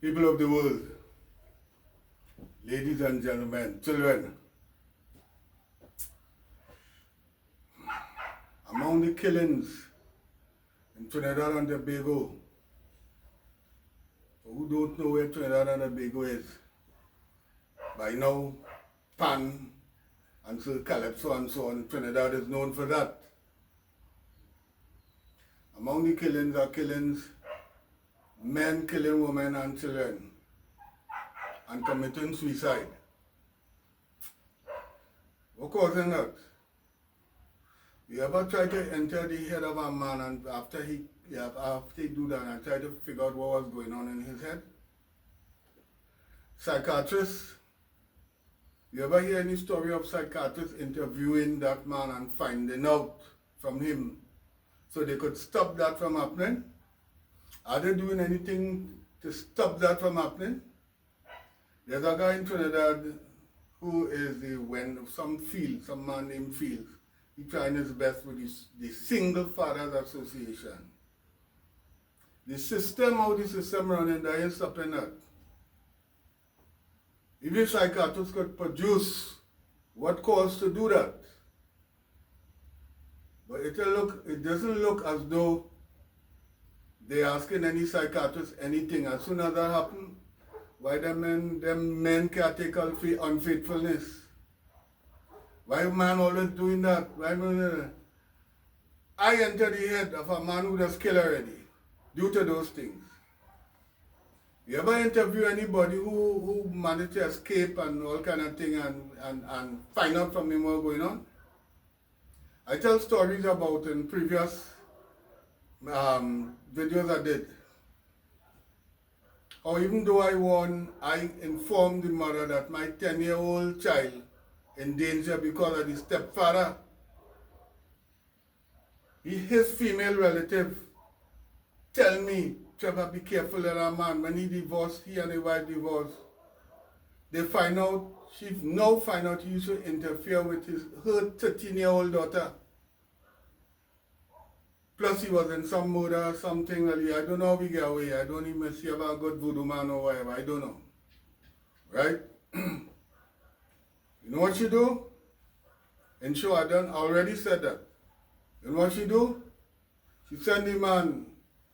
People of the world, ladies and gentlemen, children, among the killings in Trinidad and Tobago, for who don't know where Trinidad and Tobago is, by now, Pan and Sir Calypso and so on, Trinidad is known for that. Among the killings are killings, men killing women and children and committing suicide. What causing that? You ever try to enter the head of a man and after he do that and try to figure out what was going on in his head? Psychiatrists, you ever hear any story of psychiatrists interviewing that man and finding out from him so they could stop that from happening? Are they doing anything to stop that from happening? There's a guy in Trinidad who is some man named Fields. He's trying his best with the Single Fathers Association. The system, how the system running, there ain't stopping that. If the psychiatrists could produce what caused to do that, but it doesn't look as though they're asking any psychiatrist anything. As soon as that happens, why them men can't take unfaithfulness? Why man always doing that? I enter the head of a man who just killed already due to those things. You ever interview anybody who managed to escape and all kind of thing and find out from him what's going on? I tell stories about in previous videos I did. Or even though I won, I informed the mother that my 10-year-old child in danger because of the stepfather. His female relative tell me, Trevor, be careful of that man. When he and his wife divorced, they now find out he used to interfere with her 13-year-old daughter. Plus he was in some murder or something. I don't know how he get away. I don't even see about a good voodoo man or whatever. I don't know. Right? You know what she do? And sure, I already said that. You know what she do? She send the man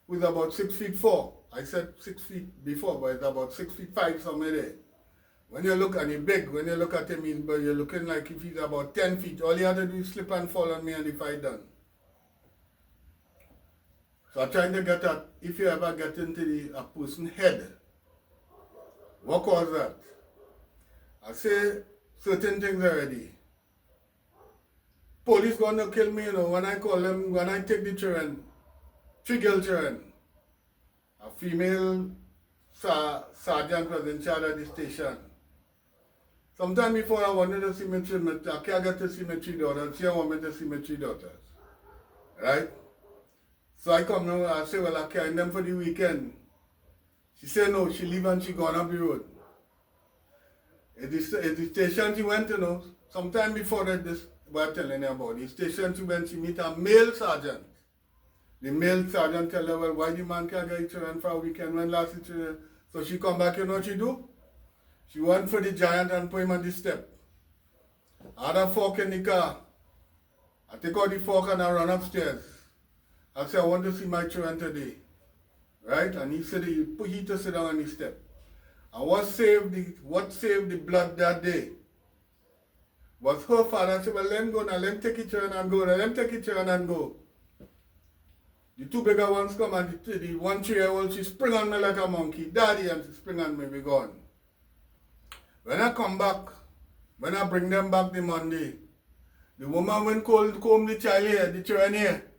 who's about 6'4". I said 6 feet before, but it's about 6'5" somewhere there. When you look and he's big, when you look at him, you're looking like if he's about 10 feet. All you have to do is slip and fall on me and the fight done. So I'm trying to get at, if you ever get into a person's head, what caused that? I say certain things already. Police gonna kill me, when I call them, when I take the children, 3 girl children. A female sergeant was in charge of the station. Sometime before I wanted to see my children, I can't get to see my 3 daughters. She want me to see my 3 daughters. Right? So I come now, I say, well, I carry them for the weekend. She said no, she leave and she gone up the road. At the station she went to, sometime before that, this what I'm telling you about, the station she went, she meet a male sergeant. The male sergeant tell her, well, why the man can't get children for a weekend when last children? So she come back, you know what she do? She went for the giant and put him on the step. I had a fork in the car. I take out the fork and I run upstairs. I said, I want to see my children today. Right? And he said, he put he to sit down on the step. And what saved the blood that day was her father said, well, let him go now, let him take his children and go, let him take his children and go. The 2 bigger ones come and the 1 3-year-old, she spring on me like a monkey. Daddy, and she spring on me, we gone. When I come back, when I bring them back the Monday, the woman went comb the child here, the children here.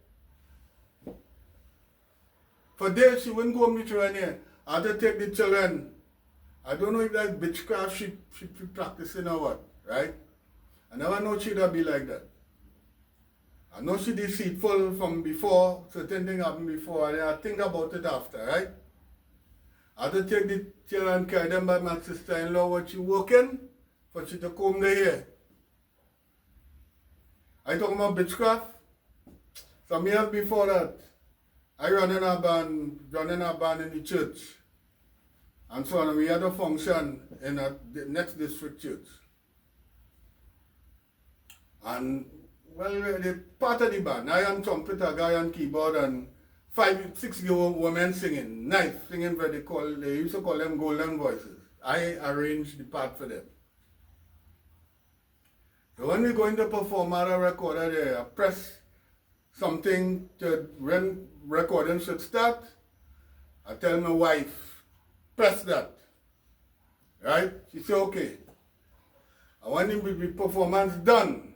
For days she wouldn't comb the children here. I had to take the children. I don't know if that's witchcraft she practicing or what, right? I never know she'd be like that. I know she deceitful from before, certain things happened before, and I think about it after, right? I had to take the children and carry them by my sister-in-law when she working, for she to comb their hair. I talking about witchcraft. Some years before that, I run in a band in the church. and so on. We had a function in the next district church. And, well, the part of the band, I am trumpet, a guy on keyboard, and 5, 6 women singing, nice, singing what they used to call them golden voices. I arranged the part for them. So when we go into perform at a recorder there, I press something to when recording should start, I tell my wife, press that. Right? She said, okay. And when the performance done,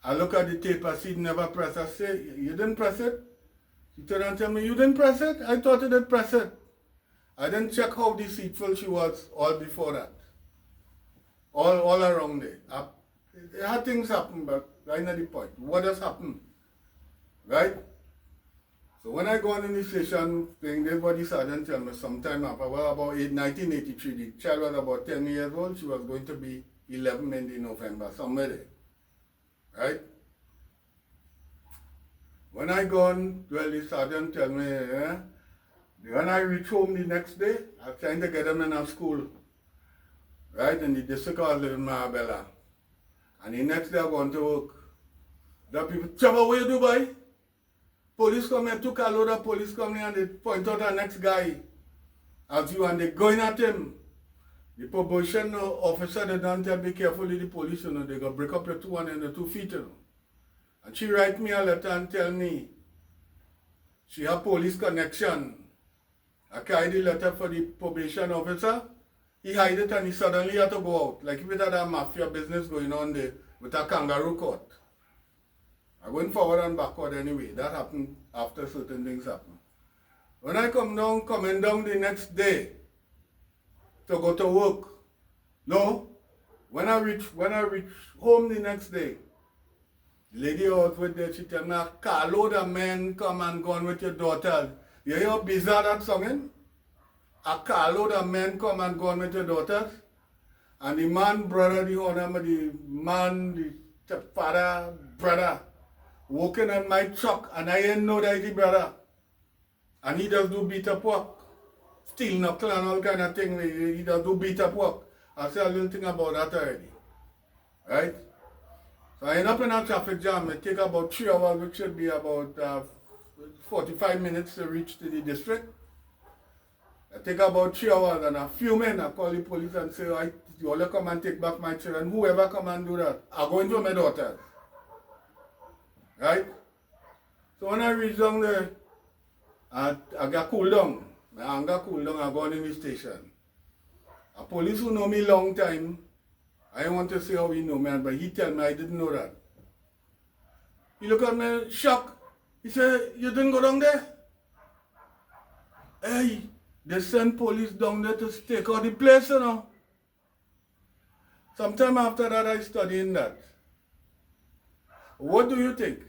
I look at the tape, I see it never press. I say, you didn't press it? She turned and tell me, you didn't press it? I thought you did press it. I didn't check how deceitful she was all before that. All around there. There had things happen, but right at the point. What has happened? Right? So when I go on in the station, the body sergeant tell me sometime after, well, about 1983, the child was about 10 years old. She was going to be 11 in November, somewhere there. Right? When I go on, well, the sergeant tell me, when I reach home the next day, I was trying to get them in a school. Right? In the district I was living in Marbella. And the next day I go on to work. The people, Trevor, what you do, boy? Police come here, took a load of police come here and they point out the next guy as you and they going at him. The probation officer, they don't tell be careful with the police, you know, they go break up your 2 and the 2 feet, you know. And she write me a letter and tell me she have police connection. I carry the letter for the probation officer. He hide it and he suddenly had to go out. Like if it had a mafia business going on there with a kangaroo court. I went forward and backward anyway. That happened after certain things happened. When I coming down the next day to go to work. No, when I reach home the next day, the lady I was with there, she tell me, a carload of men come and gone with your daughter. You hear how bizarre that songing? A carload of men come and gone with your daughters. And the man, brother, the man, the father, brother, working on my truck, and I didn't know that the brother. And he does do beat up work. Steel knuckle and all kind of thing. He does do beat up work. I say a little thing about that already. Right? So I end up in a traffic jam. It take about 3 hours, which should be about 45 minutes to reach to the district. I take about 3 hours and a few men, I call the police and say, you all come and take back my children. Whoever come and do that, I'm going for my daughters. Right? So when I reach down there, I got cool down. My anger cool down, I go on in the station. A police who know me long time, I don't want to say how he know me, but he tell me I didn't know that. He look at me, shocked. He said, you didn't go down there? Hey, they send police down there to take out the place, you know. Sometime after that, I studied that. What do you think?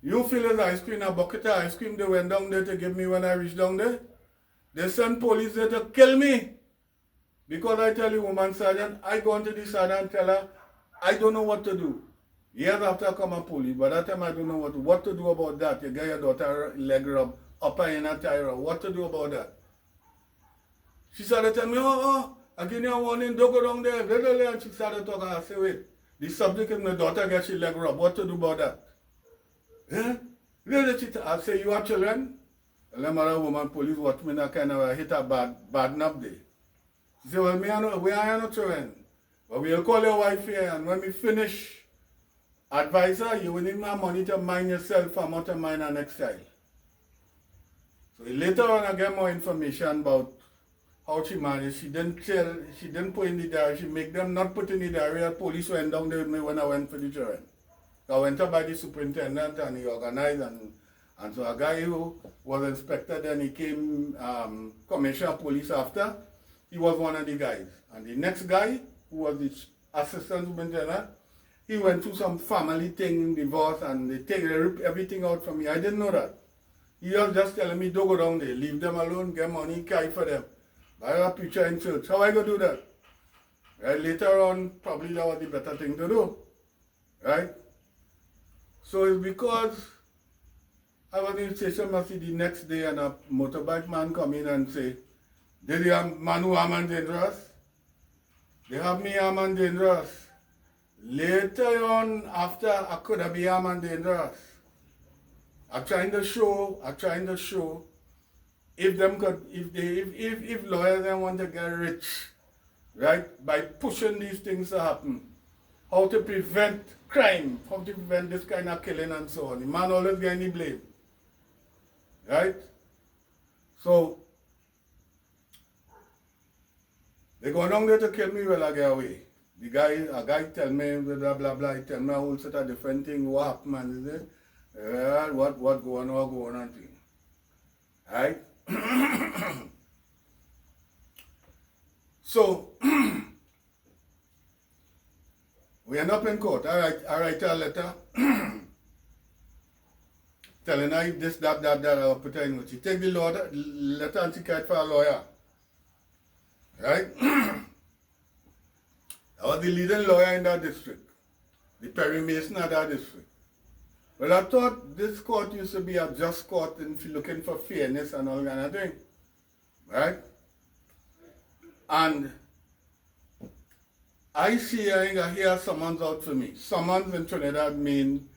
You fill his ice cream, a bucket of ice cream they went down there to give me when I reached down there. They sent police there to kill me. Because I tell the woman sergeant, I go into the sergeant and tell her, I don't know what to do. Years after I come a police, but that time I don't know what to do about that. You get your daughter leg rub, upper inner tie rub. What to do about that? She started telling me, I give you a warning, don't go down there. And she started talking. I said, wait, the subject is my daughter gets her leg rub. What to do about that? Eh? Really? I say, you have children? And the mother woman police watch me and kind of hit a bad nap day. She said, well, we are not children. But we'll call your wife here, and when we finish, advise her, you will need my money to mind yourself and not to mind her next child. So later on I get more information about how she managed. She didn't put in the diary, she make them not put in the diary. Police went down there with me when I went for the children. I went up by the superintendent and he organized, and so a guy who was inspector then he came commissioner of police after. He was one of the guys. And the next guy, who was the assistant superintendent, he went through some family thing, divorce, and they ripped everything out from me. I didn't know that. He was just telling me, don't go down there, leave them alone, get money, carry for them. Buy a picture in church. How I go do that? Right? Later on, probably that was the better thing to do. Right? So it's because I was in the station the next day and a motorbike man come in and say, Did you have man who armed and dangerous? They have me armed and dangerous. Later on, after I could have been armed and dangerous. I'm trying to show if them could, if lawyers then want to get rich, right, by pushing these things to happen, how to prevent crime, how to prevent this kind of killing and so on. The man always getting the blame, right? So, they go down there to kill me while I get away. A guy tell me blah blah blah, he tell me a whole set of different things, what happened, man, is it? What going on and thing. Right? So we end up in court. I write a letter telling her this, that, I'll put her in. She take the letter and she carry it for a lawyer. Right? I was the leading lawyer in that district, the Perry Mason of that district. Well, I thought this court used to be a just court and looking for fairness and all kind of thing, right? And I hear summons out for me. Summons in Trinidad mean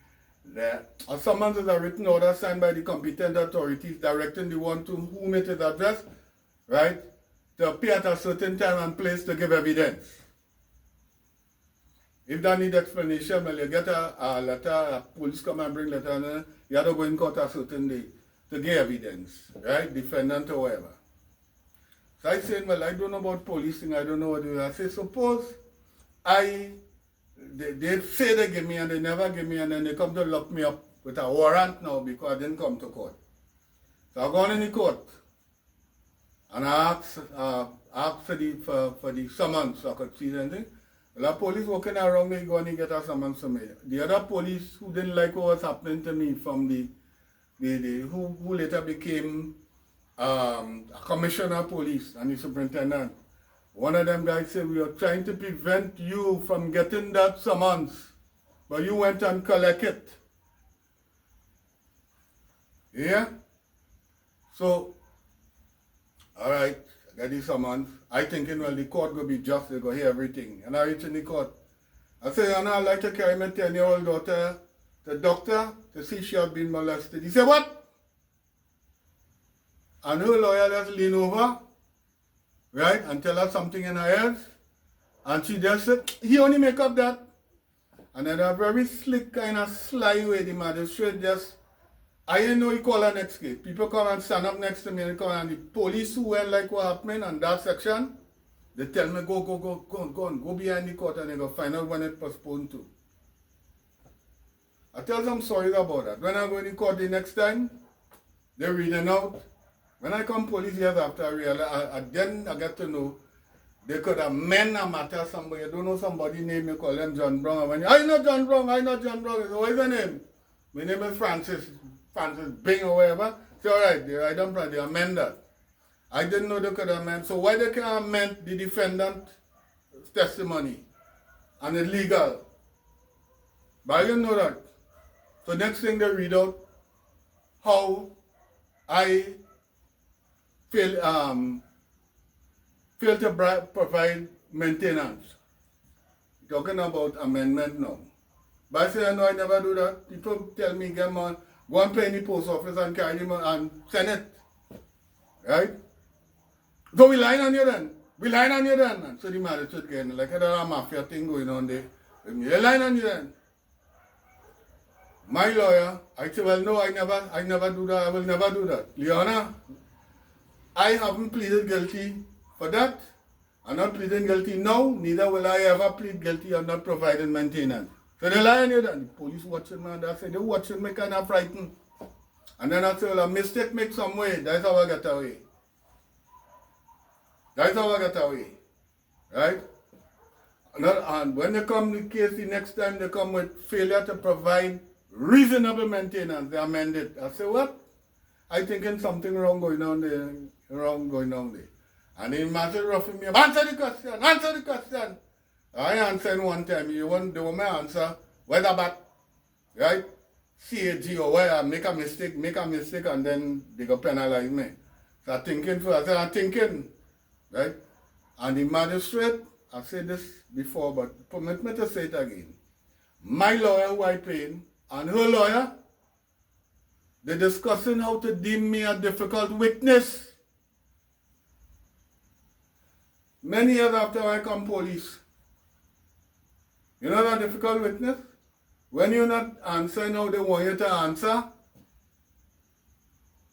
that a summons is a written order signed by the competent authorities directing the one to whom it is addressed, right, to appear at a certain time and place to give evidence. If they need explanation, well, you get a letter, a police come and bring letter, and you have to go in court a certain day to give evidence, right? Defendant or whatever. So I said, well, I don't know about policing, I don't know what to do. I said, suppose they say they give me and they never give me, and then they come to lock me up with a warrant now because I didn't come to court. So I gone in the court and I asked for the summons so I could see anything. Well, the police walking around me, going to get a summons to me. The other police who didn't like what was happening to me from who later became a commissioner of police and the superintendent. One of them guys said, we are trying to prevent you from getting that summons, but you went and collect it. Yeah? So, all right. I get the summons. I thinking, well, the court will be just, they go hear everything. And I reach in the court. I say, I'd like to carry my 10-year-old daughter to the doctor to see if she has been molested. He said, what? And her lawyer just lean over, right, and tell her something in her ears. And she just said, he only make up that. And then a very slick kind of sly way, the magistrate just, I didn't know he called her next case. People come and stand up next to me and call, and the police who went like what happened on that section, they tell me, go behind the court and they go find out when it's postponed to. I tell them sorry about that. When I go in the court the next time, they're reading out. When I come police years after, I realize, then I get to know they could amend a matter somebody. I don't know somebody name, you call them John Brown. When I know John Brown, I know John Brown. So what is your name? My name is Francis Bing or whatever. So all right, they write down, they amend that. I didn't know they could amend. So why they can amend the defendant's testimony? And it's legal. But I didn't know that. So next thing they read out how I fail to provide maintenance. Talking about amendment now. But I say, no, I never do that. People tell me, get on, go and pay in the post office and carry them and send it. Right? So we lying on you then. We lying on you then. And so the magistrate again, like a mafia thing going on there. They lying on you then. My lawyer, I say, well, no, I never do that. I will never do that. Leona, I haven't pleaded guilty for that. I'm not pleading guilty now. Neither will I ever plead guilty of not providing maintenance. So they lie on you then. The police watching me and I say, they're watching me kind of frightened. And then I say, well, a mistake makes some way. That's how I get away. That's how I get away. Right? And when they come the case the next time, they come with failure to provide reasonable maintenance. They amend it. I say, what? I thinking something wrong going on there. And the master roughing me up. Answer the question. I answered one time. You want the woman answer, whether but, right? CAG or where make a mistake, and then they go penalize me. So I'm thinking. right? And the magistrate, I said this before, but permit me to say it again. My lawyer who I paid and her lawyer, they're discussing how to deem me a difficult witness. Many years after I come police. You know that difficult witness? When you're not answering how they want you to answer,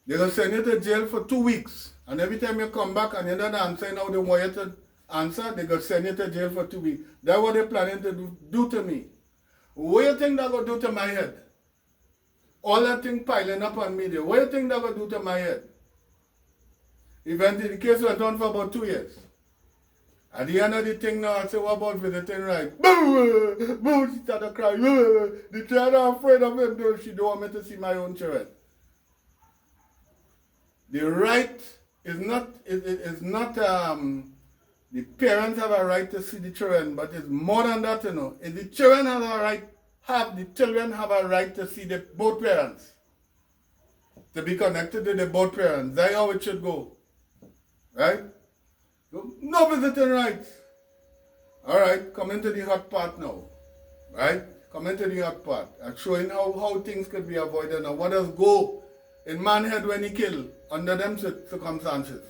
they're going to send you to jail for 2 weeks. And every time you come back and you're not answering how they want you to answer, they're going to send you to jail for 2 weeks. That's what they're planning to do to me. What do you think they're going to do to my head? All that thing piling up on me there. What do you think they're going to do to my head? Eventually, the case went on for about 2 years. At the end of the thing now, I say, what about visiting right? Boo! Boo! She started crying. The child are afraid of him, though. She don't want me to see my own children. The right is not, the parents have a right to see the children, but it's more than that, you know. If the children have a right, the children have a right to see both parents. To be connected to the both parents. That's how it should go. Right? So, no visiting rights. Alright, come into the hot part now. Right? Come into the hot part. I'm showing how things could be avoided now. What does go in man's head when he kill under them circumstances?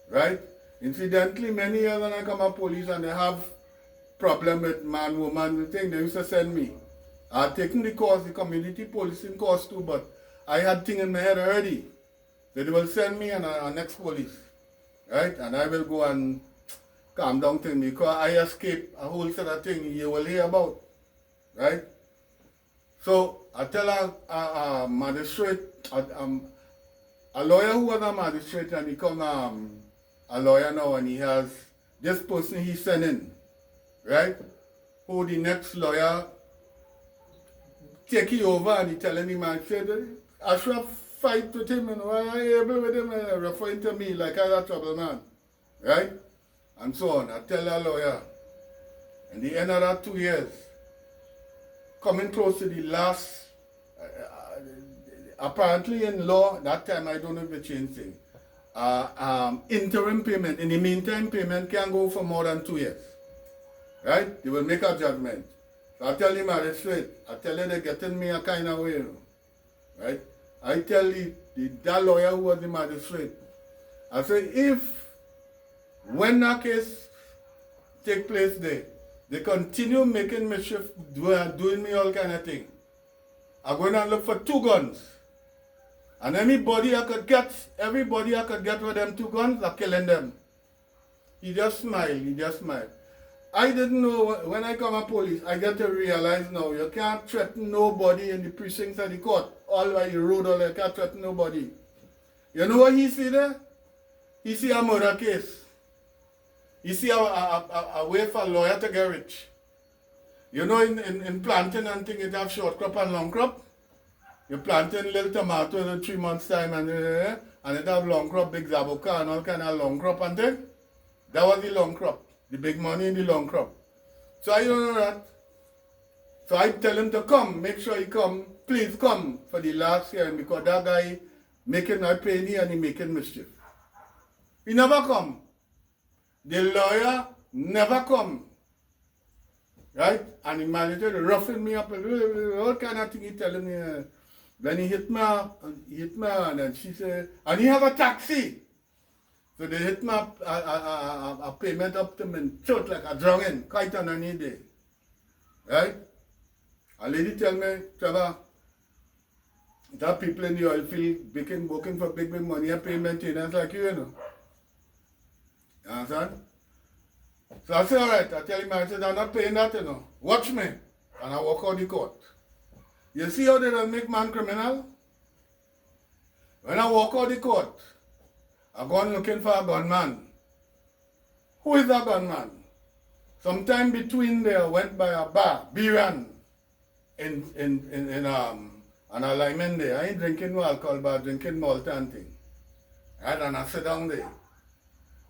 Right? Incidentally, many years when I come up police and they have problem with man, woman, thing, they used to send me. I had taken the course, the community policing course too, but I had thing in my head already. So they will send me an ex-police. Right? And I will go and calm down things because I escape a whole set of things you will hear about. Right? So I tell a magistrate, a lawyer who was a magistrate and he become a lawyer now and he has this person he's sending, right? Who the next lawyer take you over and he telling him, I said, I should have fight with him and why are you able with him referring to me like I was a trouble man, right? And so on. I tell a lawyer, in the end of that 2 years, coming close to the last, apparently in law, that time I don't know if they changed things, interim payment, in the meantime payment can go for more than 2 years, right? They will make a judgment. So I tell him magistrate, I tell him they're getting me a kind of way, you know, right? I tell that lawyer who was the magistrate, I say, when that case take place there, they continue making mischief, doing me all kind of thing, I'm going to look for 2 guns. And everybody I could get with them 2 guns, I'm killing them. He just smiled. I didn't know, when I come to police, I get to realize now, you can't threaten nobody in the precincts of the court. All by the road, you can't threaten nobody. You know what he see there? He see a murder case. He see a way for a lawyer to get rich. You know, in planting and things, it have short crop and long crop. You planting little tomatoes in 3 months' time and it have long crop, big zabuka and all kind of long crop and thing. That was the long crop. The big money in the long crop. So I don't know that. So I tell him to come, make sure he come, please come for the last hearing because that guy making my penny and he making mischief. He never come. The lawyer never come. Right? And the manager roughing me up and all kind of thing he telling me. Then he hit me and then she said, and he have a taxi. So they hit me up, a payment up to me, short like a drowning, quite underneath there. Right? A lady tell me, Trevor, that people in the oil field working for big money and pay maintenance like you know. You understand? So I said, all right, I tell him, I said, I'm not paying that, you know. Watch me. And I walk out the court. You see how they don't make man criminal? When I walk out the court, I go looking for a gunman. Who is that gunman? Sometime between there, I went by a bar, Biran, in an alignment there. I ain't drinking no alcohol, but drinking malt and thing. Right, and I sit down there.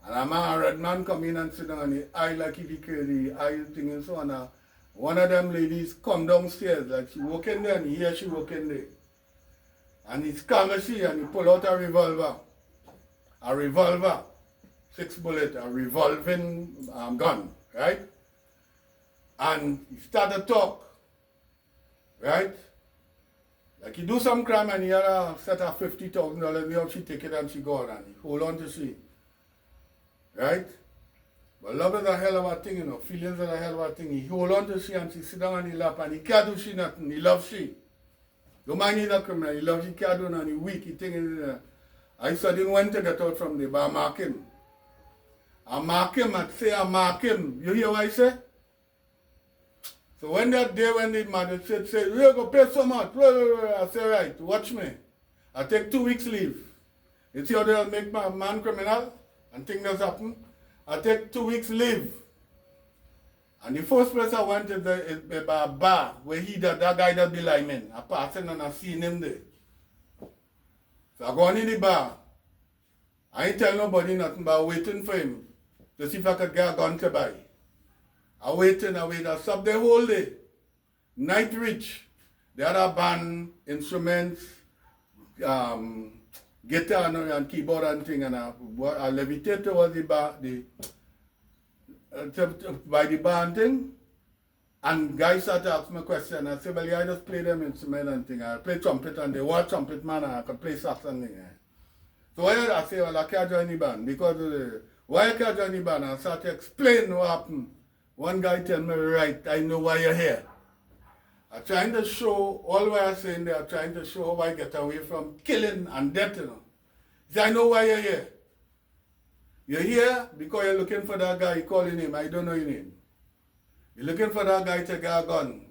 And a red man come in and sit down and the eye like if he crazy, eye thing and so on. One of them ladies come downstairs, like she walk in there and he hear she walk in there. And he's calm as she and he pull out a revolver. 6 bullet, a revolving gun, right? And he started to talk, right? Like he do some crime and he had a set of $50,000, now she take it and she go on and he hold on to she, right? But love is a hell of a thing, feelings are a hell of a thing. He hold on to she and she sit down on the lap and he can't do she nothing, he loves she. Don't mind he's a criminal, he loves she, can't do nothing, he weak, he think I suddenly went to get out from there, but I mark him. I mark him, I mark him. You hear what I say? So when that day when the mother said, you're going to pay so much, I say, right, watch me. I take 2 weeks leave. You see how they'll make my man criminal and things that happen? I take 2 weeks leave. And the first place I went is the bar where that guy that be lineman. I passed in and I seen him there. So I go in the bar. I ain't tell nobody nothing, but I waiting for him to see if I could get a gun to buy. I wait. I stop the whole day. Night reach. The other band, instruments, guitar and keyboard and thing, and I levitate towards the bar, by the bar and thing. And guys started asking me questions. I said, well, yeah, I just play them instruments and thing. I play trumpet and they were trumpet man and I could play sax and thing. So I say, well, I can't join the band because why I can't join the band? I start to explain what happened. One guy tell me, right, I know why you're here. I'm trying to show, all what I'm saying there, I'm trying to show how I get away from killing and death, He said, I know why you're here. You're here because you're looking for that guy, you call your name, I don't know your name. You're looking for that guy to get a gun,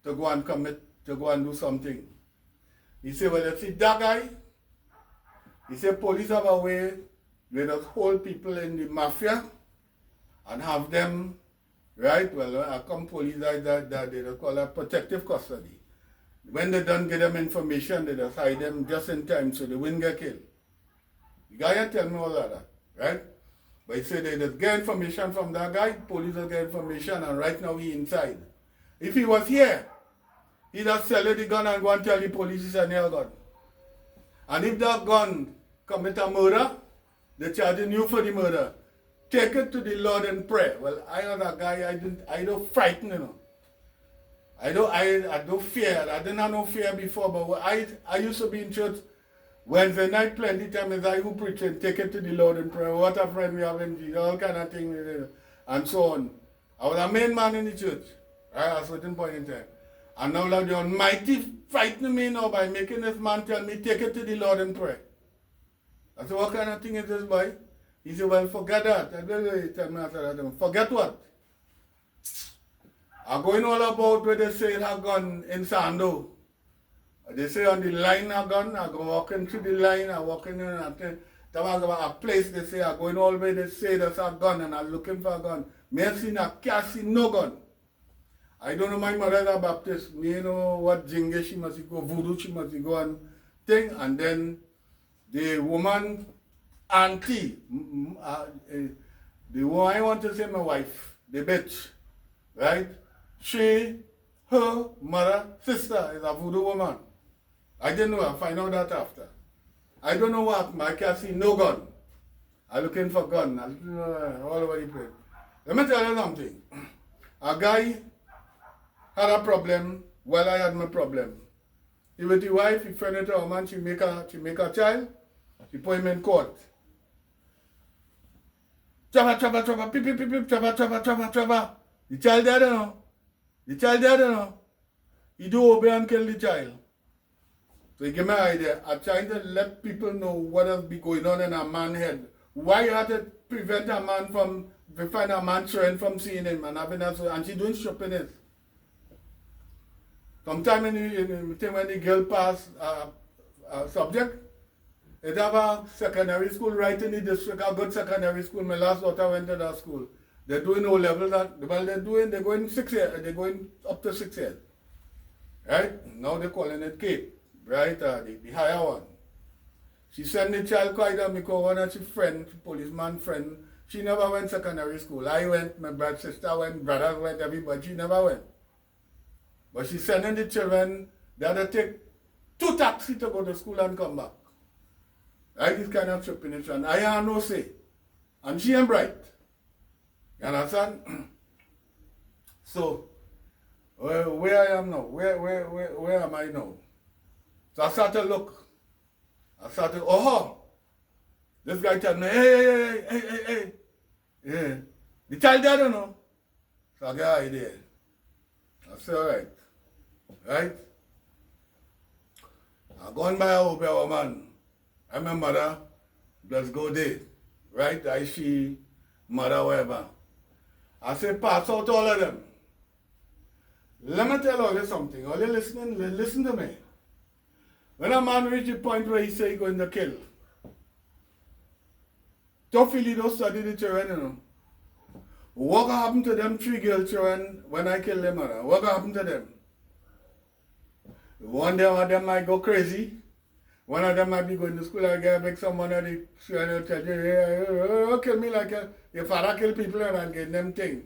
to go and commit, to go and do something. He said, well, you see that guy? He said, police have a way where they hold people in the mafia and have them. Right? Well, I come police that they just call that protective custody. When they don't get them information, they just hide them just in time so they wouldn't get killed. The guy had tell me all of that, right? But he said they just get information from that guy, police will get information, and right now he inside. If he was here, he just sell the gun and go and tell the police it's a nail gun. And if that gun commit a murder, they're charging you for the murder. Take it to the Lord and pray. Well, I know that guy, I don't frighten, I don't fear. I didn't have no fear before, but I used to be in church Wednesday night plenty time is I who preaching, take it to the Lord and pray. What a friend we have in Jesus, all kind of things, and so on. I was a main man in the church, right, at a certain point in time. And now like the Almighty frightening me now by making this man tell me, take it to the Lord and pray. I said, what kind of thing is this, boy? He said, well, forget that. I tell me after that, forget what? I'm going all about where they say it have gone in Sando. They say on the line I gone, I go walking through the line, I walking in and a place they say I'm going all the way, they say there's a gun and I'm looking for a gun. Me I can't see no gun. I don't know my mother's a Baptist. Me know what jingle she must go, voodoo she must go and thing. And then the woman auntie, the one I want to say my wife, the bitch, right? She, her mother, sister is a voodoo woman. I didn't know, I find out that after. I don't know what, I can't see no gun. I'm looking for gun, all over the place. Let me tell you something. A guy had a problem while I had my problem. He with the wife, he friend with a woman, she make a child, she put him in court. Trava, pip, pip, pip, trava. The child dead, The child dead, He do obey and kill the child. So you give me an idea. I'm trying to let people know what has been going on in a man's head. Why you have to prevent a man from, find a man showing from seeing him and having that, and she doing stupidness. Sometime in the when the girl pass a subject, it have a secondary school right in the district, a good secondary school. My last daughter went to that school. They're doing O level well they're going 6 years, they're going up to 6 years. Right? Now they're calling it Cape. Right, the higher one. She sent the child quite a because one of her friend, policeman friend, she never went secondary school. I went, my brother, sister went, brothers went, everybody, she never went. But she sending the children, they had to take 2 taxis to go to school and come back. Right, this kind of trip in it. I have no say. And she ain't bright. You understand? So, where I am now? Where am I now? So I start to look. I start to, this guy tell me, hey. Yeah. The child there, don't know. So I get an idea. I say, all right. Right? I'm going by a woman. I'm a mother. Let's go there. Right? I see mother, whatever. I say, pass out all of them. Let me tell all you something. All you listening, listen to me. When a man reach the point where he say he's going to kill, don't feel he don't study the children, you know. What happened to them 3 girl children when I kill them, mother? What happened to them? One of them might go crazy. One of them might be going to school again, make someone of the children tell you, kill me like your father kill people and get them thing.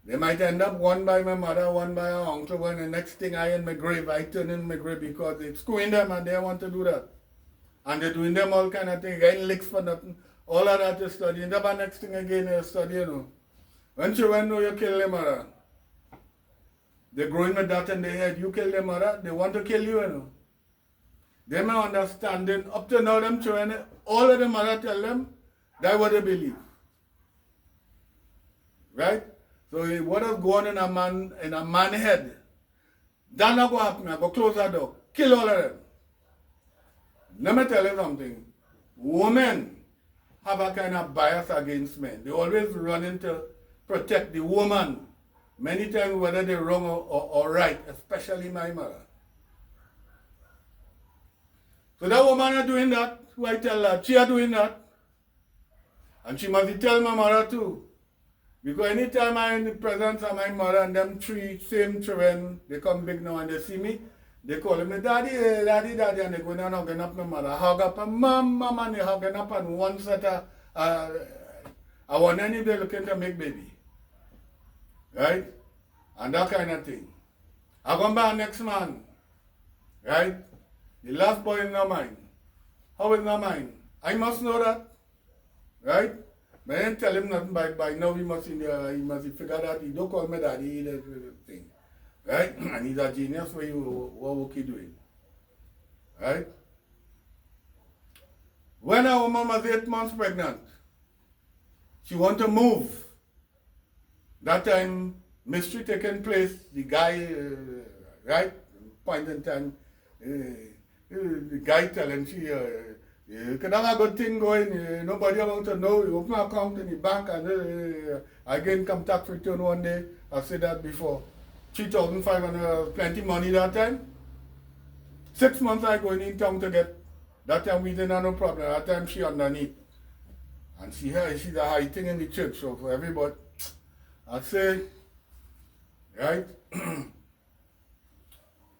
They might end up one by my mother, one by her uncle, when the next thing I in my grave, I turn in my grave because they screwing them and they want to do that. And they're doing them all kind of things, getting licks for nothing. All of that is studying. The next thing again is study, you know. When children know you kill them, mother, they're growing with that in their head. You kill them, mother, they want to kill you, you know. They may understanding. Up to now, them children, all of the mother tell them, that's what they believe. Right? So what is going in a man head, that not going to happen. I go close that door. Kill all of them. Let me tell you something. Women have a kind of bias against men. They always running to protect the woman. Many times whether they're wrong or right, especially my mother. So that woman are doing that, who I tell her, she are doing that. And she must tell my mother too. Because anytime I'm in the presence of my mother and them 3 same children, they come big now and they see me, they call me daddy, daddy, and they go down hugging up my mother, hug up and mom, and they hugging up and one set of, I want any day looking to make baby. Right? And that kind of thing. I come back next man. Right? The last boy is not mine. How is not mine? I must know that. Right? But I didn't tell him nothing by now he must figure that he don't call me daddy, that thing. Right? And he's a genius for you, what he doing. Right? When a woman was 8 months pregnant, she want to move. That time, mystery taking place, the guy, right? Point in time, the guy telling she, you can have a good thing going, nobody want to know, you open an account in the bank and I get income tax return one day, I said that before. 3,500, plenty money that time. 6 months I going in town to get, that time we didn't have no problem, that time she underneath. And she's a high thing in the church, so for everybody, I say, right?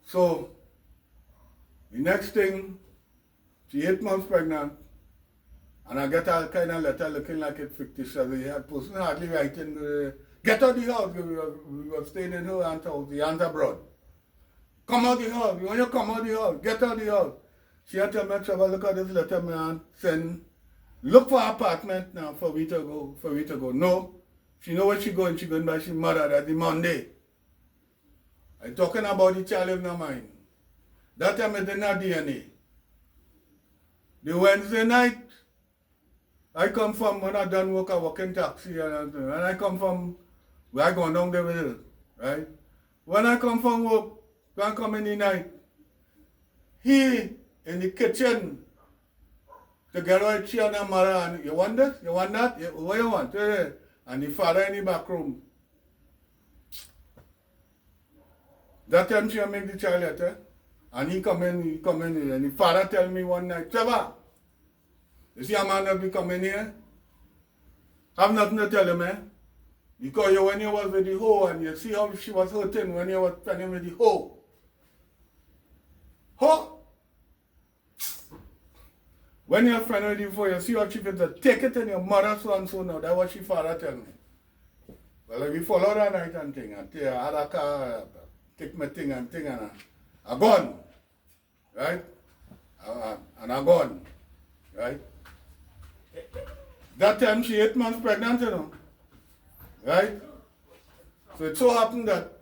So, the next thing, she 8 months pregnant, and I get a kind of letter looking like it's fictitious. The person hardly writing, get out the house. We were staying in her aunt's house, the aunt abroad. Come out the house. When you come out the house, get out the house. She had to tell me, Trevor, look at this letter, man. Send, look for an apartment now for we to go. No. She know where she going by she mother that the Monday. I'm talking about the child in her mind. That time it didn't have DNA. The Wednesday night, I come from, when I done work, I work in taxi and I come from, where I go down the hill, right? When I come from work, when I come in the night, he in the kitchen, together with she and her mother, and you want this? You want that? What you want? And the father in the back room. That time she make the child letter, and he come in, and the father tell me one night, Trevor, you see a man that be coming here? Have nothing to tell him, eh? Because when you was with the hoe, and you see how she was hurting when you was playing with the hoe. Hoe? When you're friendly with the hoe, you see how she fits to take it in your mother so and so now. That's what she father tell me. Well, if we follow that night and thing, and take a car, take my thing and I gone. Right? And I gone. Right? That time she 8 months pregnant, you know. Right? So it so happened that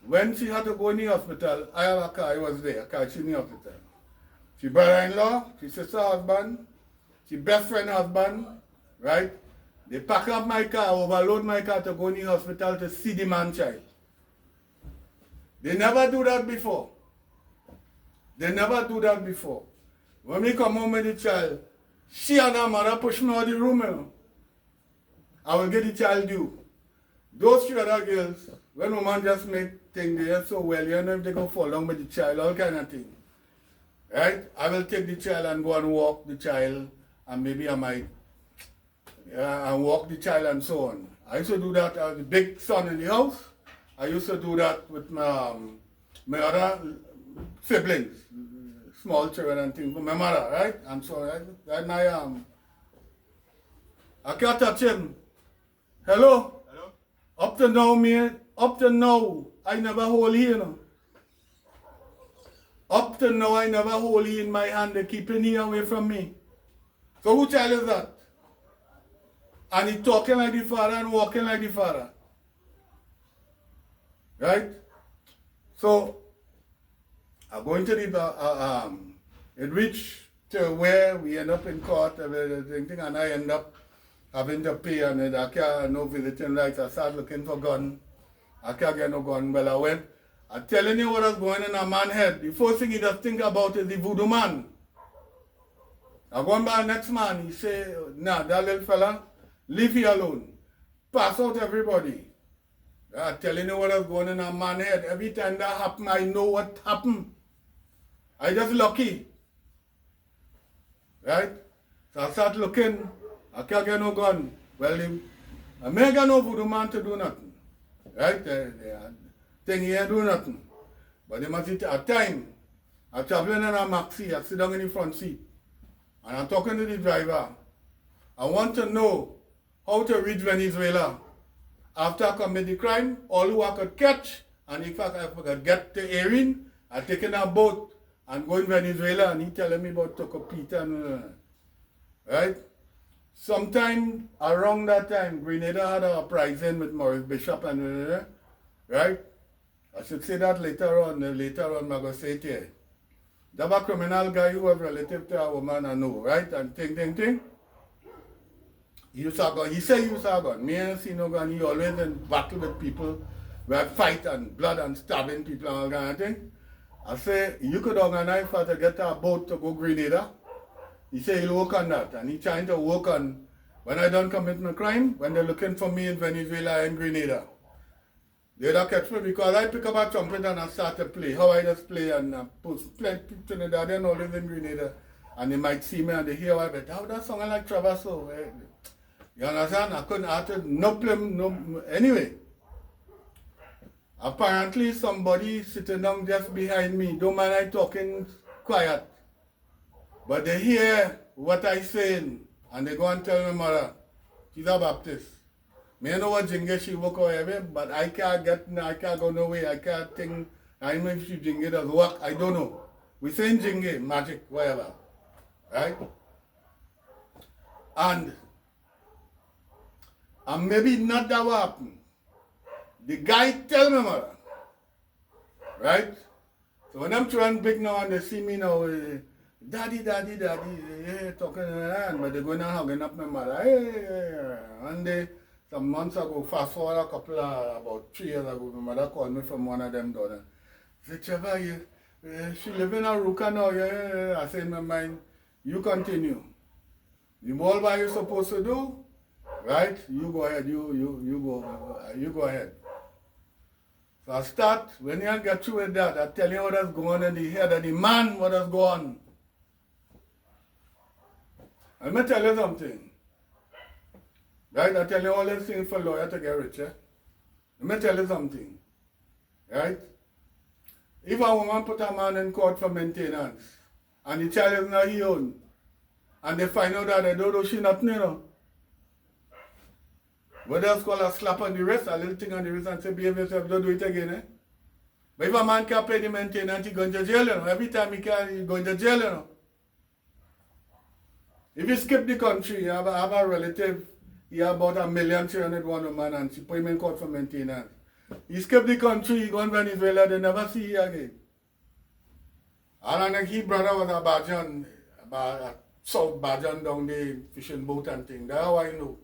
when she had to go in the hospital, I have a car, I was there, a car, she in the hospital. She brother-in-law, she sister husband, she best friend husband, right? They pack up my car, overload my car to go in the hospital to see the man child. They never do that before. They never do that before. When we come home with the child, she and her mother push me out of the room, you know. I will get the child due. Those three other girls, when woman just make things there so well, you know, if they go fall down with the child, all kind of things. Right? I will take the child and go and walk the child, and maybe I might and walk the child and so on. I used to do that as the big son in the house. I used to do that with my other siblings, small children and things, for my mother, right? And so right now I can't touch him. Hello? Hello? Up to now, man, up to now, I never hold here, you know. Up to now, I never hold he in my hand. They keeping he away from me. So who child is that? And he talking like the father and walking like the father. Right? So, I go into the, it reached to where we end up in court, everything, and I end up having to pay, and I can't no visiting rights. I start looking for gun. I can't get no gun. Well, I went. I'm telling you what was going in a man's head. The first thing he just think about is the voodoo man. I go by the next man, he say, nah, that little fella, leave here alone. Pass out everybody. I'm telling you what was going in a man's head. Every time that happen, I know what happened. I just lucky. Right? So I start looking, I can't get no gun. Well, I may get no voodoo man to do nothing. Right? Thing he ain't do nothing. But they must at a time, I'm traveling in a maxi, I sit down in the front seat. And I'm talking to the driver. I want to know how to reach Venezuela. After I commit the crime, all who I could catch, and if I could get to Erin, I take in a boat and go in Venezuela, and he telling me about Tocopita and right? Sometime around that time, Grenada had a uprising with Maurice Bishop and right? I should say that later on I'm going to say it here. There was a criminal guy who was relative to a woman I know, right? And ting. He used a gun. He said he used a gun. Me ain't see no gun. He always in battle with people where fight and blood and stabbing people and all kind of thing. I say, you could organize for to get a boat to go Grenada. He said he'll work on that. And he trying to work on, when I don't commit my crime, when they're looking for me in Venezuela and Grenada. They don't catch me because I pick up a trumpet and I start to play. How I just play and play Trinidad and all live in Grenada. And they might see me and they hear I bet, how that song I like Traverso. You understand? I couldn't utter no play, no anyway. Apparently somebody sitting down just behind me. Don't mind I talking quiet. But they hear what I saying and they go and tell my mother, she's a Baptist. Me know what jingle she work or but I can't go no way. I can't think, I know if she jingle does work, I don't know. We saying jingle, magic, whatever. Right? And maybe not that what happened. The guy tell me mother. Right? So when I'm trying big now and they see me now, daddy, talking around, but they're going and hugging up my mother. Hey. And they, some months ago, fast forward a couple of, about 3 years ago, my mother called me from one of them daughters. She said, Trevor, she live in a Ruka now, yeah. I said in my mind, you continue. You all what you're supposed to do, right? You go ahead, you go ahead. So I start, when you get through with that, I tell you what has gone in the head of the man, what has gone. Let me tell you something. Right? I tell you all these things for lawyer to get rich, eh? Let me tell you something. Right? If a woman put a man in court for maintenance, and the child is not her own, and they find out that they don't do she nothing, you know. What else call a slap on the wrist, a little thing on the wrist and say, behave yourself, don't do it again, eh? But if a man can't pay the maintenance, he going to jail, you know. Every time he can, he going to jail, you know. If you skip the country, you have a relative, he have about $1 million children with one woman and she put him in court for maintenance. He skip the country, he go to Venezuela, they never see him again. And I think his brother was a Bajan, a South Bajan down there, fishing boat and thing. That's how I know.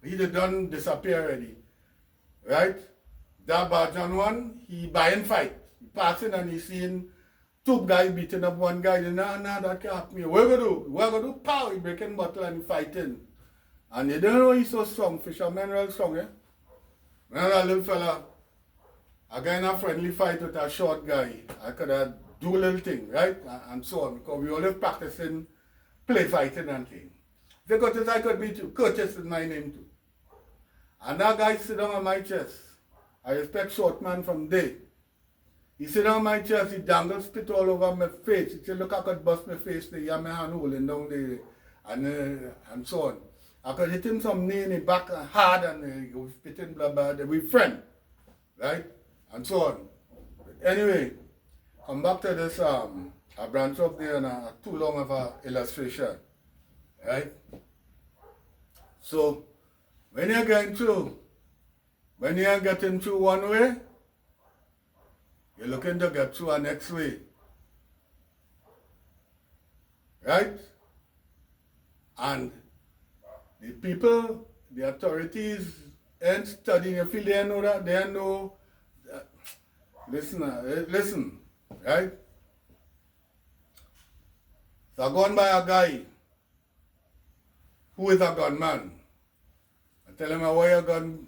He done disappear already. Right? That Bajan one, he buying fight. He passing and he seeing two guys beating up one guy. Nah, that can't happen. What you gonna do? What you gonna do? Pow! He breaking bottle and he fighting. And you don't know he's so strong. Fisherman real strong, eh? When that little fella, I got in a friendly fight with a short guy. I could have do a little thing, right? And so on. Because we always practicing play fighting and thing. Say, Curtis, I could beat you. Curtis is my name too. And that guy sit down on my chest. I respect short man from day. He sit down on my chest, he dangled spit all over my face. He said, look, I could bust my face there, yeah, my hand holding down there, and so on. I could hit him some knee in the back hard and he was spitting blah blah. We friend, right? And so on. But anyway, come back to this I branch up there and too long of a illustration. Right? So when you're getting through one way, you're looking to get through a next way. Right? And the people, the authorities ain't studying. You feel they know that? They know. Listen, right? So I go on by a guy who is a gunman. I tell him, why a gun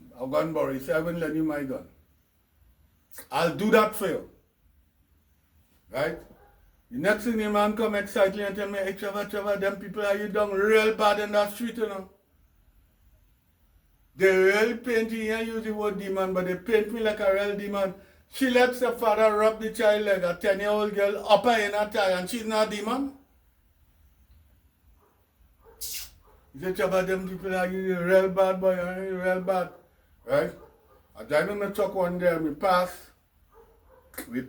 borrow? He said, I will lend you my gun. I'll do that for you. Right? The next thing the man come excitedly and tell me, hey, Trevor, them people are you done real bad in that street, you know. They really paint me, I use the word demon, but they paint me like a real demon. She lets the father rub the child like a 10-year-old girl up her in her thigh and she's not a demon. He said, Trevor, them people are you real bad, boy, real bad. Right? I drive in my truck one day and we pass the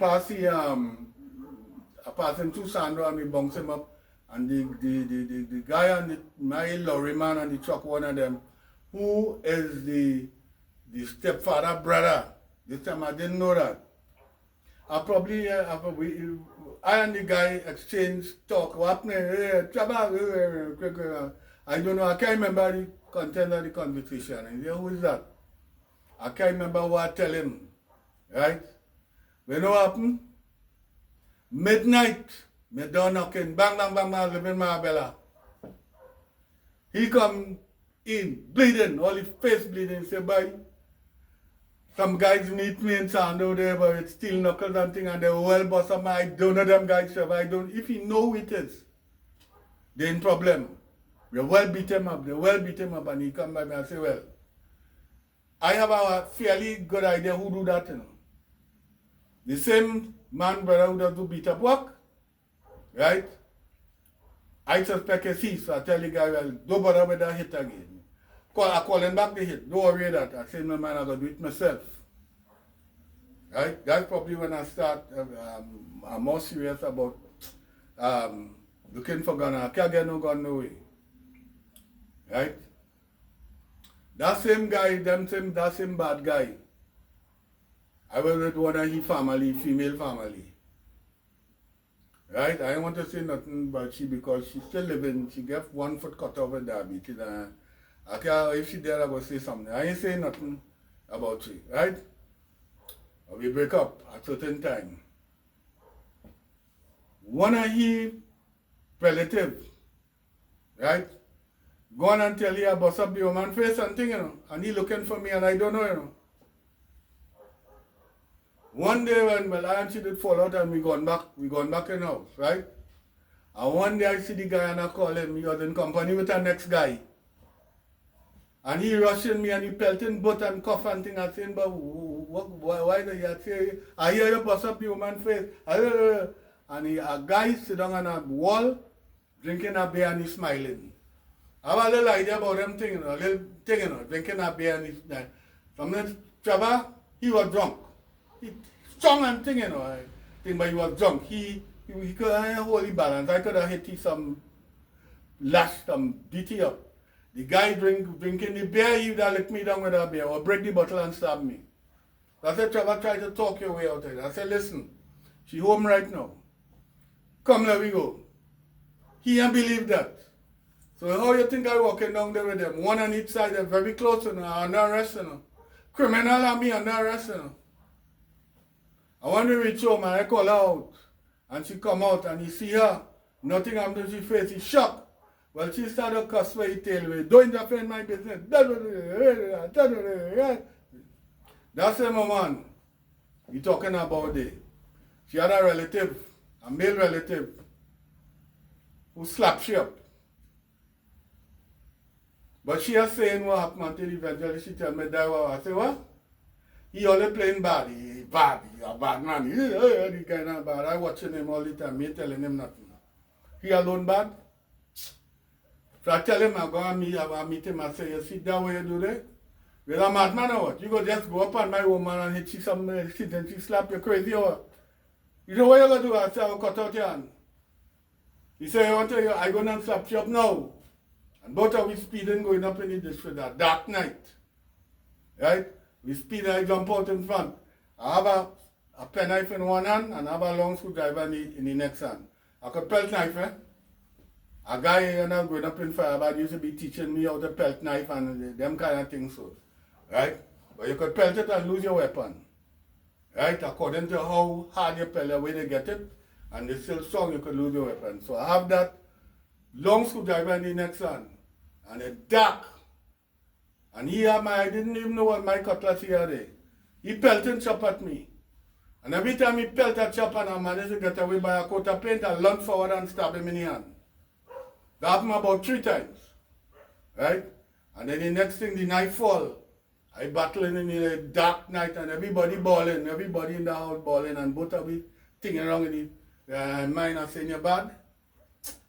I pass him through Sandro and we bounce him up. And the guy and my lorry man and the truck, one of them, who is the stepfather brother. This time I didn't know that. I and the guy exchange talk. What happened? Trouble. I don't know. I can't remember the content of the conversation. And who is that? I can't remember what I tell him. Right? You know what happened? Midnight, me door knocking, bang, bang, bang, bang, living Marbella. He come in, bleeding, all his face bleeding. Say, boy, some guys meet me in Sando there, but it's steel knuckles and thing, and they well bust up. I don't know them guys, sir. If he know who it is, they're in problem. They well beat him up, and he come by me and say, well, I have a fairly good idea who do that, you know. The same man, brother, who does do beat up work, right? I suspect it's he, so I tell the guy, well, don't bother with that hit again. I call him back the hit, don't worry that. I say, no man, I'm going to do it myself. Right? That's probably when I start, I'm more serious about looking for gun. I can't get no gun no way. Right? That same guy, that same bad guy, I was with one of his family, female family. Right? I don't want to say nothing about she because she's still living. She got 1 foot cut off with diabetes. I can't, if she there, I go say something. I ain't saying nothing about she. Right? We break up at a certain time. One of his relatives, right? Go on and tell you I bust up the woman face and thing, you know. And he looking for me and I don't know, you know. One day when I and she did fall out and we gone back in the house, right? And one day I see the guy and I call him, he was in company with the next guy. And he rushing me and he pelting butt and cough and thing and saying, but why do you say, I hear you bust up the woman face. And a guy sit down on a wall, drinking a beer and he's smiling. I have a little idea about them thing, a little thing, you know, drinking a beer and he's smiling. Sometimes Trevor, he was drunk. He strong and thing, you know, but he was drunk. He could hold the balance. I could have hit him some lash them, beat it up. The guy drinking the beer, he would have licked me down with a beer or break the bottle and stab me. I said, Trevor, try to talk your way out of it. I said, listen, she home right now. Come, let we go. He ain't believe that. So how you think I walking down there with them? One on each side, they're very close to her, under arrest, Criminal and me under arrest, And when we reach home, and I call her out. And she come out, and you see her. Nothing happened to her face. She's shocked. Well, she started to cuss where he tail away. Don't interfere in my business. That's the man we talking about there. She had a relative, a male relative, who slapped she up. But she is saying what happened until eventually she tell me that. I say, what? He only playing bad. He bad. He a bad man. He kind of bad. I watching him all the time. Me telling him nothing. He alone bad. So I tell him I'm going to meet him and say, you see that way you do that? You're a madman or what? You go just go up on my woman and hit she some shit and she slap you crazy or what? You know what you're going to do? I say, I'll cut out your hand. He say, I go and slap you up now. And both of we speeding going up in the district that dark night. Right? We speed, I jump out in front. I have a penknife in one hand and I have a long screwdriver in the next hand. I could pelt knife, A guy going up in fire used to be teaching me how to pelt knife and them kind of things. So, right? But you could pelt it and lose your weapon. Right? According to how hard you pelt it, where they get it, and it's still strong, you could lose your weapon. So I have that long screwdriver in the next hand. And it's dark. And I didn't even know what my cutlass he had there. He pelted chop at me. And every time he pelted a chop and I managed to get away by a coat of paint, I lunged forward and stabbed him in the hand. That happened about 3 times. Right? And then the next thing, the knife fall. I battling in the dark night and everybody bawling, everybody in the house bawling, and both of me thinking around in the mind and saying, you're bad.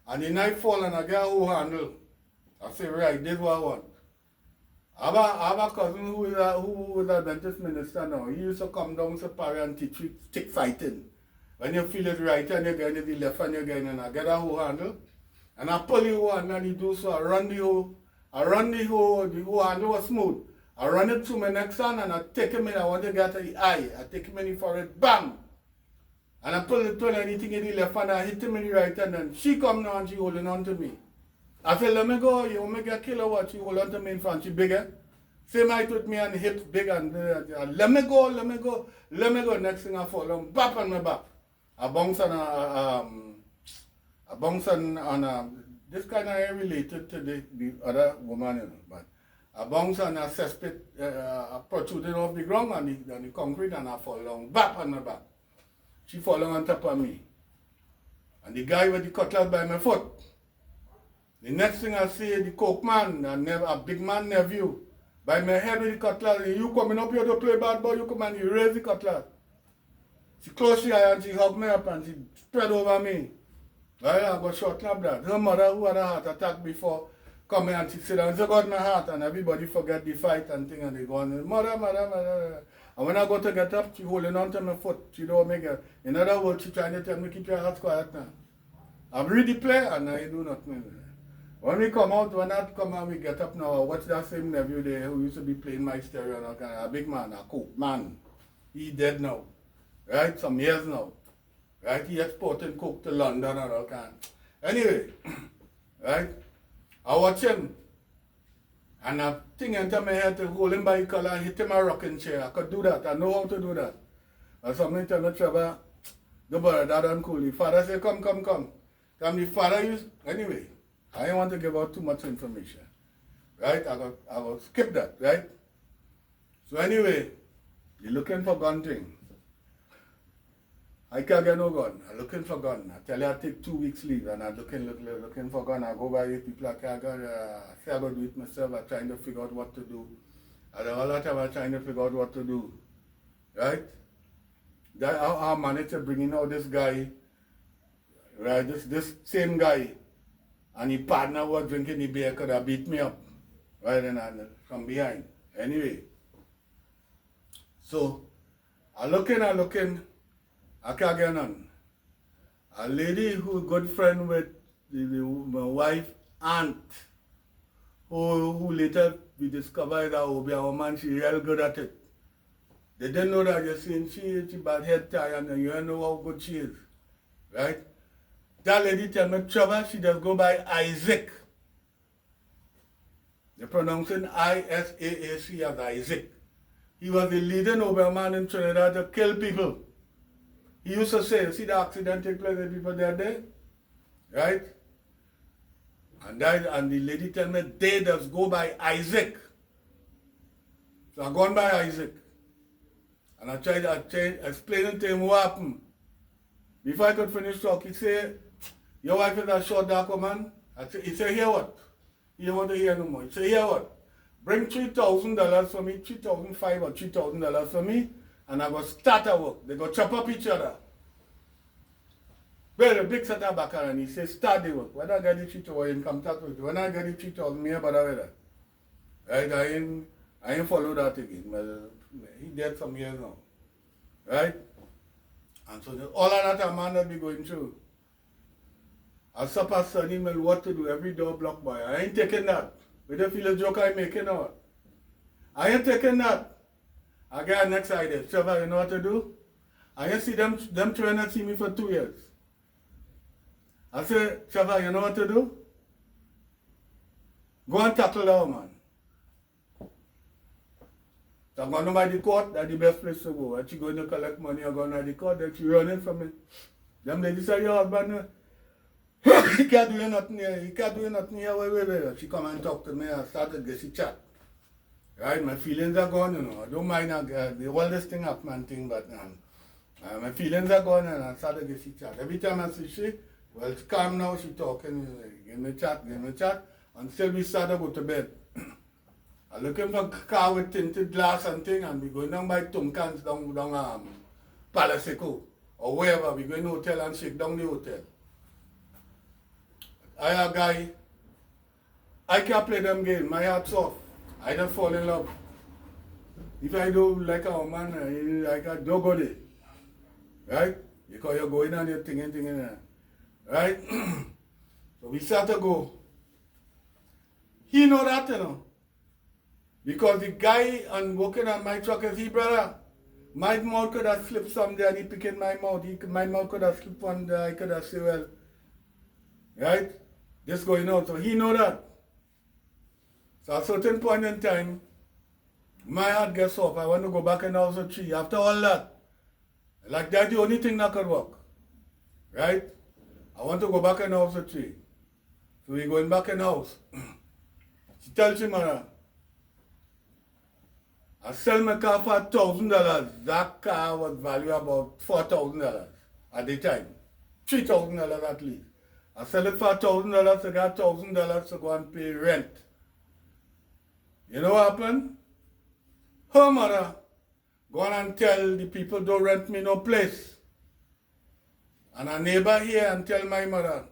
And the knife fall and I get a whole handle. I say, right, this is what I want. I have a cousin who was a dentist minister now. He used to come down to Paris and teach you stick fighting. When you feel it right and you're getting the left and you're getting, and I get a whole handle. And I pull the whole handle and he do so. I run the whole handle was smooth. I run it through my next hand and I take him in. I want to get to the eye. I take him in the forehead, bam! And I pull it to anything in the left hand, I hit him in the right hand, and she come now and she holding on to me. I said, let me go, you want me to get killed or what? She hold on to me in front, she bigger. Same height with me and the hips big and let me go. Next thing I fall on, bap on my back. I bounce on this kind of related to the other woman, but I bounce on a cesspit protruding off the ground and the concrete and I fall down, bap on my back. She fall on top of me. And the guy with the cutlass by my foot. The next thing I see, the coke man, a big man nephew, by my head with the cutlass. You coming up here to play bad boy, you come and you raise the cutlass. She closed her eye and she hugged me up and she spread over me. I got shot like that. Her mother, who had a heart attack before, come here and she said, I got my heart, and everybody forget the fight and thing, and they go on, mother. And when I go to get up, she holding on to my foot. She don't make it. In other words, she trying to tell me, keep your heart quiet now. I'm really play and I do nothing. When we come out, when I come out, we get up now, what's that same nephew there who used to be playing my stereo and all kind of, a big man, a coke man. He dead now. Right? Some years now. Right? He exported coke to London and all kind. Anyway, right? I watch him. And I think into my head to hold him by the collar and hit him a rocking chair. I could do that. I know how to do that. And something tell me, Trevor, the brother, that uncool. The father said, come. Come the father used, anyway, I don't want to give out too much information. Right? I will skip that, right? So anyway, you're looking for gun thing. I can't get no gun. I'm looking for gun. I tell you I take 2 weeks leave and I'm looking for gun. I go by the people I can't go. I say I go do it myself. I'm trying to figure out what to do. And all that time I'm trying to figure out what to do. Right? I managed to bring in all this guy. Right? This same guy. And his partner was drinking the beer could have beat me up. Right? And from behind. Anyway. So, I'm looking. I can't get none. A lady who good friend with my wife aunt, who later we discovered that will be a woman, she real good at it. They didn't know that you're saying she bad head tie and you don't know how good she is. Right? That lady tell me, Trevor, she just go by Isaac. They're pronouncing I-S-A-A-C as Isaac. He was the leading nobleman in Trinidad to kill people. He used to say, see the accident take place, the people there? Right? And the lady tell me, they just go by Isaac. So I gone by Isaac. And I tried explaining to him what happened. Before I could finish talk, he said, your wife is a short dark woman? He said, hear what? He don't want to hear no more. He said, hear what? Bring $3,000 for me, $3,500 or $3,000 for me, and I go start a work. They go chop up each other. Well, a big set of back and he said, start the work. When I get the 3,000 in contact with you, when I get the 3,000, me about that. Right? I ain't follow that again. Well, he dead some years now. Right? And so all of that a man that be going through. As supper son him what to do, every door blocked by. I ain't taking that. We don't feel a joke I'm making out. I ain't taking that. I got a next idea. Trevor, you know what to do? I ain't see them trying to see me for 2 years. I say, Trevor, you know what to do? Go and tackle that woman. So I'm going to by the court, that's the best place to go. And she going to collect money, I'm going to the court, then she running from me. Them ladies say, your husband, he can't do nothing here, he can't do nothing here, wait. She come and talk to me and started to get chat. Right, my feelings are gone, you know. I don't mind the oldest thing up man thing, but my feelings are gone and I started to get chat. Every time I see she, well, it's calm now, she talking, give me chat, until we start to go to bed. I'm looking for a car with tinted glass and thing, and we going down by Tunkans down Palaceco, or wherever. We going to hotel and shake down the hotel. I a guy, I can't play them games, my heart's off. I don't fall in love. If I do like a woman, like a don't go there. Right? Because you're going on your thing there. Right? So we start to go. He know that, you know. Because the guy working on my truck is he, brother. My mouth could have slipped someday and he picking my mouth. My mouth could have slipped one day. I could have said, well, right? This going on. So he know that. So at a certain point in time, my heart gets off. I want to go back in the house of tree. After all that, like that's the only thing that could work. Right? I want to go back in the house of tree. So we're going back in the house. She tells him, I sell my car for $1,000. That car was valued about $4,000 at the time. $3,000 at least. I sell it for $1,000, I got $1,000 to go and pay rent. You know what happened? Her mother go on and tell the people don't rent me no place. And a neighbor here and tell my mother.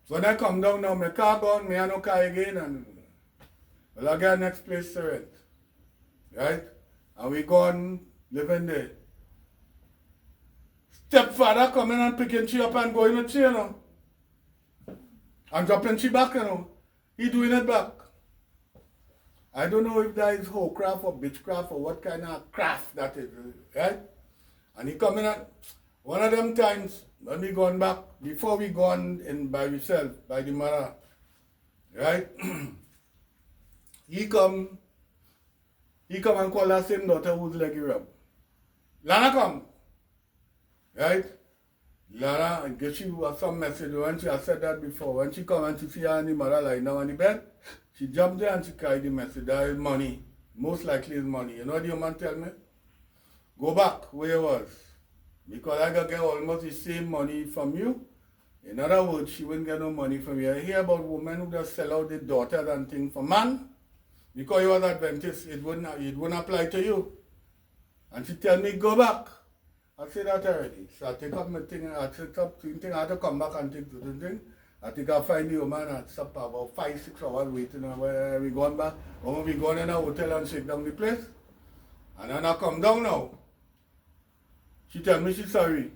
So when I come down now, my car gone, me have no car again, and well, I got next place to rent. Right? And we go and live in there. Stepfather coming and picking she up and going with she, you know. And dropping she back, you know. He doing it back. I don't know if that is hoecraft or bitchcraft or what kind of craft that is, right? And he coming at one of them times when we gone back, before we gone in by himself, by the mother, right? He come and call that same daughter who's leggy rub. Lana come. Right? Lana, I guess she was some message when she had said that before. When she come and she see her and the mother lying down on the bed, she jumped there and she carried the message. That is money. Most likely is money. You know what the woman tell me? Go back where you was. Because I got get almost the same money from you. In other words, she wouldn't get no money from you. I hear about women who just sell out their daughters and things for man. Because you was Adventist, it wouldn't apply to you. And she tell me, go back. I say that already. So I take up my thing, I take up the thing, I have to come back and take the thing. I think I find the woman and stop about 5-6 hours waiting and where we gone back. Or we gone in a hotel and shake down the place. And then I come down now. She tell me she's sorry.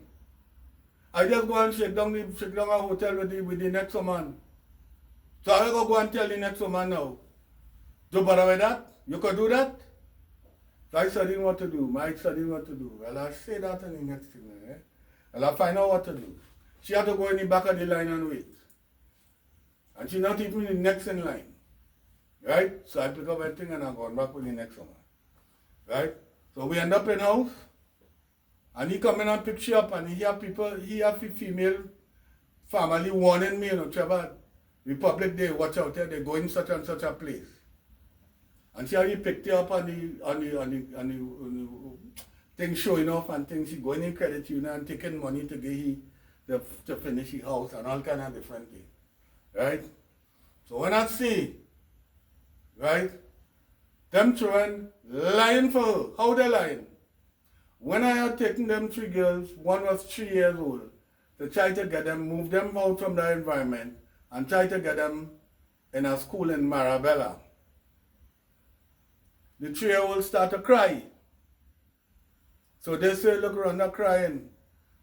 I just go and shake down a hotel with the next man. So I go and tell the next man now, don't bother with that. You could do that. So I studying what to do. I studying what to do. Well, I say that in the next thing. Well, I find out what to do. She had to go in the back of the line and wait. And she not even in the next in line. Right? So I pick up everything and I'm going back with the next one. Right? So we end up in house. And he come in and pick she up and he have female family warning me, Trevor, Republic Day, watch out there, they go in such and such a place. And she already picked her up on the thing showing off and things. She going in credit union and taking money to get he to finish his house and all kind of different things. Right? So when I see, right, them children lying for her. How they lying? When I had taken them 3 girls, one was 3 years old, to try to get them, move them out from their environment and try to get them in a school in Marabella. The 3-year-old start to cry. So they say, look, Rhonda crying.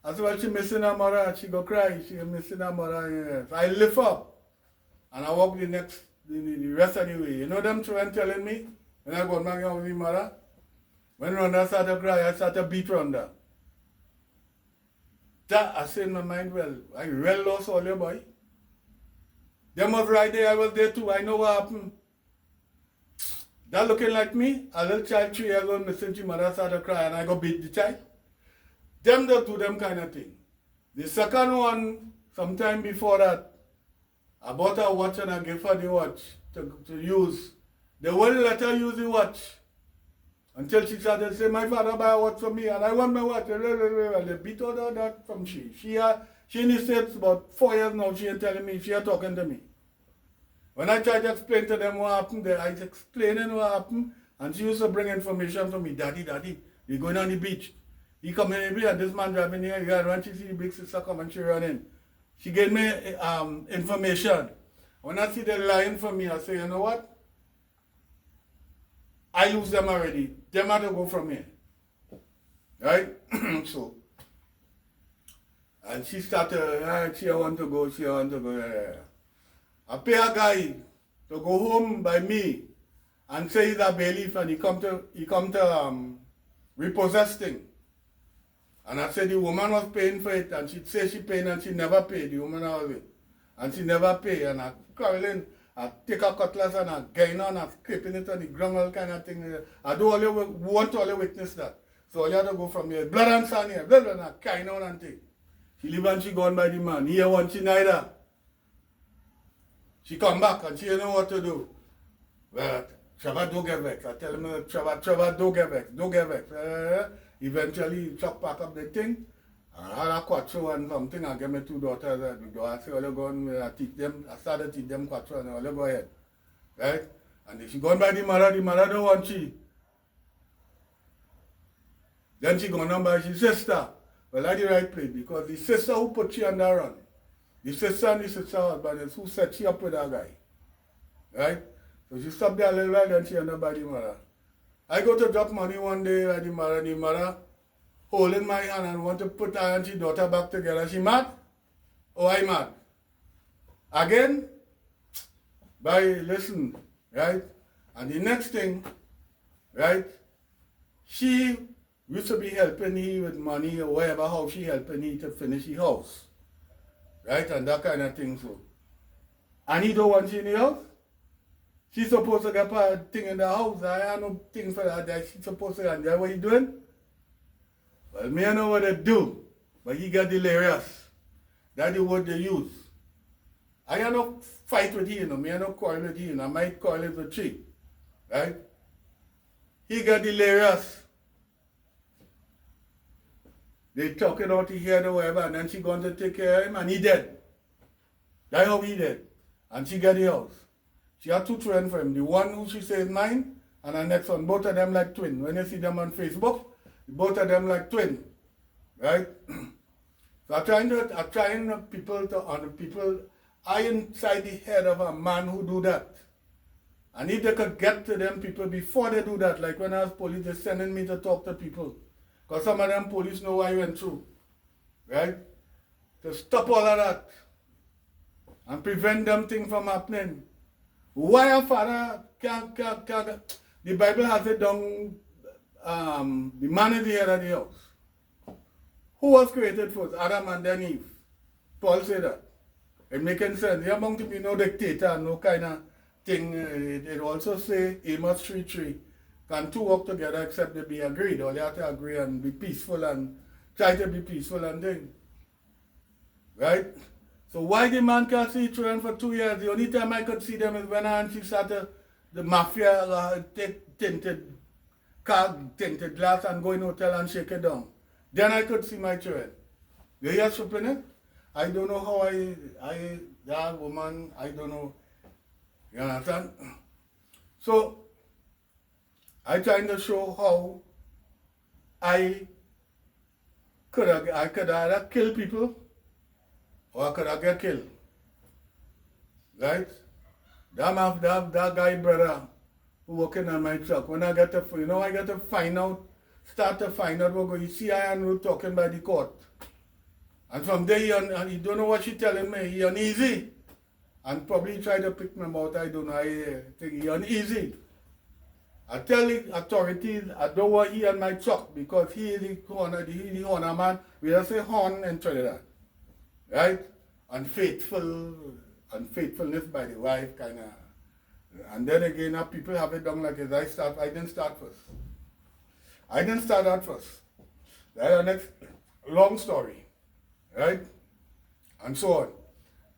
I said, well, she missing her mother. She go cry. She missing her mother. Yes. I lift up and I walk the rest of the way. You know them children telling me when I go back with my mother? When Rhonda started to cry, I started to beat Rhonda. That I say in my mind, well, I really lost all your boy. Them was right there, I was there too. I know what happened. That looking like me, a little child 3 years old missing his mother started to cry and I go beat the child. Them don't do them kind of thing. The second one, sometime before that, I bought her watch and I gave her the watch to use. They wouldn't let her use the watch until she started to say, my father buy a watch for me and I want my watch. Well, they beat her that from she. She in the States about 4 years now, she ain't telling me, she ain't talking to me. When I tried to explain to them what happened, I was explaining what happened and she used to bring information to me. Daddy, we're going on the beach. He come in the beach and this man driving here, and when she see the big sister come and she run in. She gave me information. When I see them lying for me, I say, you know what? I use them already. Them have to go from here. Right? So, and she started, she want to go. I pay a guy to go home by me and say he's a bailiff and he come to repossess thing. And I said the woman was paying for it and she'd say she paid and she never paid, the woman I was with. And she never paid and I quarreling, I take a cutlass and I gain on and scraping it on the ground, all kind of thing. I do want all the witness that. So all you have to go from here, blood and sand here, blood and I carry on and take. She leave and she gone by the man. Here one she neither. She come back and she don't know what to do. Well, Trevor, don't get vexed. I tell him, Trevor, don't get vexed. Eventually, he chuck pack up the thing. And I had a quattro and something. I gave me 2 daughters. I say, all you go and I teach them. I started to teach them quattro and all you go ahead. Right? And if she gone by the mother don't want she. Then she gone on by her sister. Well, that's the right place because the sister who put she under run. The sister and the sister husband is who set she up with that guy. Right? So she stopped there a little while, then she ended up by the mother. I go to drop money one day at the mother holding my hand and want to put her and her daughter back together. She mad? Oh, I mad. Again? Listen, right? And the next thing, right? She used to be helping me with money or whatever, how she helping me to finish the house. Right? And that kind of thing, so. And he don't want she in the house? She's supposed to get a thing in the house. I have no thing for that. She's supposed to get. What he doing? Well, me I know what they do. But he got delirious. That's the word they use. I have no fight with him. Me I no quarrel with him. I might quarrel with she. Right? He got delirious. They talking out to hear or whatever, and then she going to take care of him, and he dead. That's how he dead. And she got the house. She had 2 children for him. The one who she says mine, and the next one. Both of them like twin. When you see them on Facebook, both of them like twin. Right? So I'm trying people, I inside the head of a man who do that. And if they could get to them people before they do that, like when I was police, they're sending me to talk to people. Because some of them police know what I went through. Right? to stop all of that and prevent them things from happening. Why a father can't the Bible has it down, the man is the head of the house. Who was created first? Adam and then Eve. Paul said that. It making sense. There among to be no dictator, no kind of thing. It also say Amos 3:3. Can two work together except they be agreed? Or they have to agree and be peaceful and try to be peaceful and thing. Right? So why the man can't see children for 2 years? The only time I could see them is when Auntie started the mafia take tinted glass and go in hotel and shake it down. Then I could see my children. You hear something? Eh? I don't know how that woman, I don't know. You understand? So, I trying to show how I could either kill people or I could have get killed. Right? That guy brother who working on my truck, when I get to, I get to start to find out what you see I am talking by the court. And from there, he don't know what she telling me. He uneasy. And probably try to pick me out. I don't know. I think he uneasy. I tell the authorities I don't want he on my truck because he is the honor man. We just say horn in Trinidad. Right? Unfaithfulness by the wife kind of. And then again, people have it done like this. I didn't start first. I didn't start that first. That's the next long story. Right? And so on.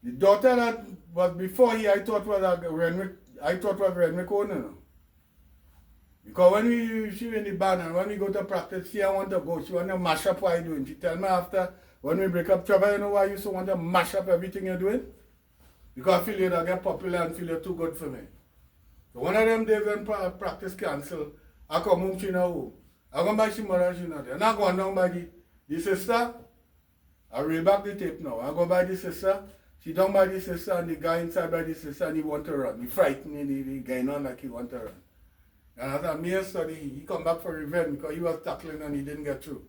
The daughter that was before he, I thought was Renwick owner. Because when she in the band and when we go to practice, she want to go. She want to mash up what I doing. She tell me after, when we break up trouble, you know why you so want to mash up everything you're doing? Because I feel you don't get popular and feel you're too good for me. So one of them days when practice cancel, I come home, she know. I go by she mother, she know there. And I go down by the sister. I reel back the tape now. I go by the sister. She down by the sister and the guy inside by the sister and he want to run. He frightened the guy on like he want to run. And as I me study, he come back for revenge because he was tackling and he didn't get through.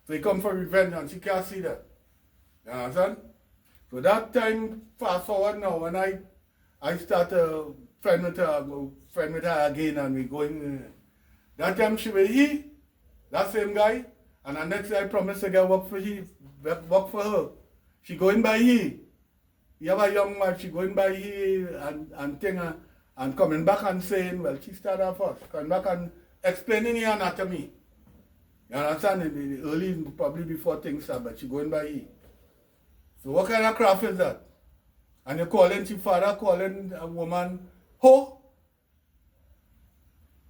So he come for revenge and she can't see that. You understand? So that time, fast forward now, when I start to friend with her again and we going, that time she will that same guy, and the next day I promised to get work for her. She going by he. You have a young man, she going by he and coming back and saying, well, she started first, coming back and explaining the anatomy. You understand? In the early, probably before things start, but she going by he. So what kind of craft is that? And you're calling, she father calling a woman, ho?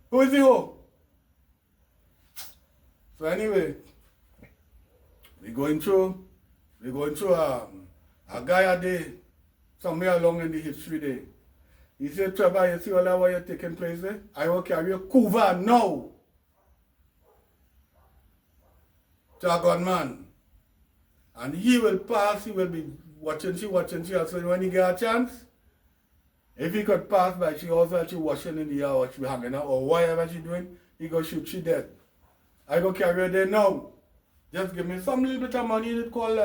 Who is the ho? So anyway, we're going through a guy a day, somewhere along in the history there. He said, Trevor, you see all that what you're taking place there? I will carry a cougar now to a gunman. And he will pass, he will be watching she. So when he get a chance, if he could pass by, she also she washing in the yard or she hanging out or whatever she doing, he go shoot she dead. I go carry her there now. Just give me some little bit of money, it call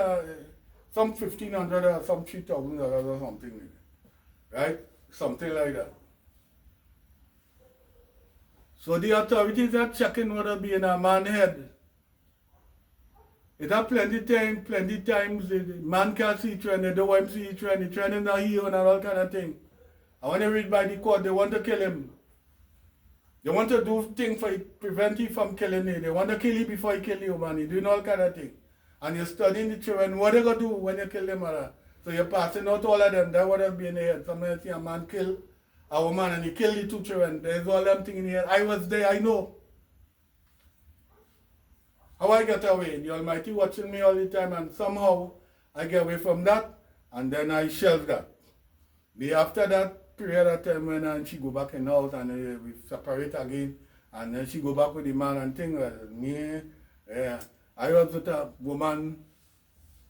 some $1,500 or some $3,000 or something. Right? Something like that. So the authorities are checking what will be in a man's head. It have plenty times the man can't see trend, they don't want him to see trend, the trend is not here and all kind of thing. And when they read by the court, they want to kill him. They want to do things for prevent him from killing you. They want to kill you before he kill you, man. You're doing all kind of things. And you're studying the children, what they going to do when you kill them, mother? So you're passing out all of them, that's what will be in the head. Sometimes see a man kill a woman and he kill the two children. There's all them things in the head. I was there, I know. How I get away? The Almighty watching me all the time and somehow I get away from that and then I shelve that. After that period of time when she go back in the house and we separate again and then she go back with the man and thing, I was with a woman,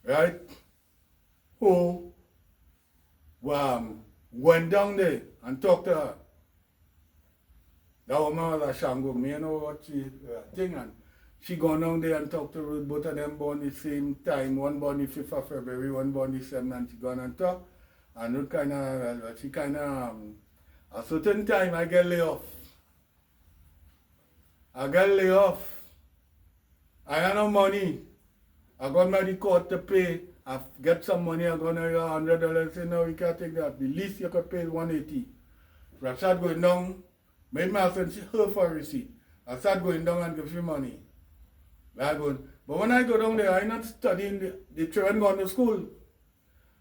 right, who went down there and talked to her. That woman was a Shango, me you know what she thing and She gone down there and talked to Ruth. Both of them born the same time. One born the 5th of February, one born the 7th, and she gone and talk. And Ruth she a certain time I get laid off. I got laid off. I had no money. I got my court to pay. I get some money. I got $100. Say, no, we can't take that. The least you could pay is $180. So I start going down. Made my husband her for a receipt. I start going down and give you money. But when I go down there, I'm not studying. The children going to school.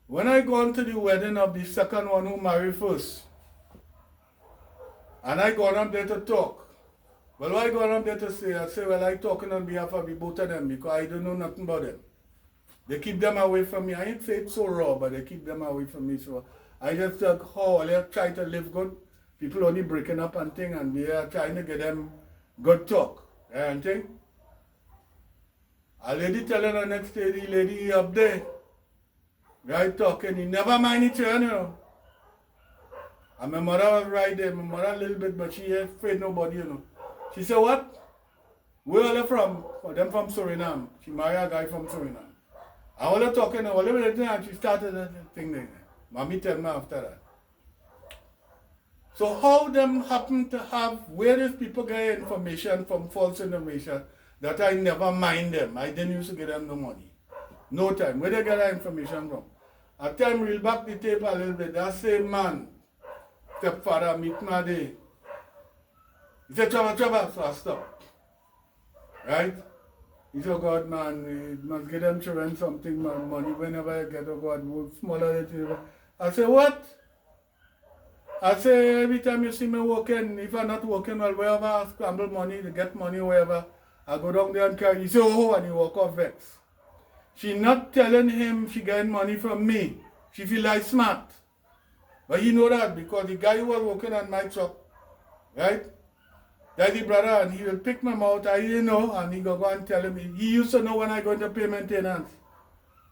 When I go to the wedding of the second one who married first, and I gone up there to talk. Well, what I gone up there to say, I say, well, I talking on behalf of the both of them because I don't know nothing about them. They keep them away from me. I ain't say it's so raw, but they keep them away from me. So I just talk how they're trying to live good. People only breaking up and thing, and we are trying to get them good talk. And thing. A lady telling her next day, the lady up there, right, talking, he never mind each other, you know. And my mother was right there, my mother a little bit, but she ain't afraid nobody, you know. She said, what? Where are they from? Oh, them from Suriname. She married a guy from Suriname. I was talking, and she started that thing there. Mommy tell me after that. So how them happen to have, where these people get information from false information, that I never mind them. I didn't used to get them no money. No time. Where they get that information from? At time reel back the tape a little bit. That same man, stepfather, meet my day. He said, Trevor, so I stopped. Right? He said, God, man, you must get them children something, man, money whenever you get, oh God, smaller than it. I said, what? I say, every time you see me working, if I'm not working, well, wherever I scramble money, to get money, wherever, I go down there and carry. He say, oh, and he walk off vex. She not telling him she getting money from me. She feel like smart. But he know that because the guy who was working on my truck, right? That's the brother, and he will pick my mouth, I didn't know, and he go and tell him. He used to know when I go into pay maintenance.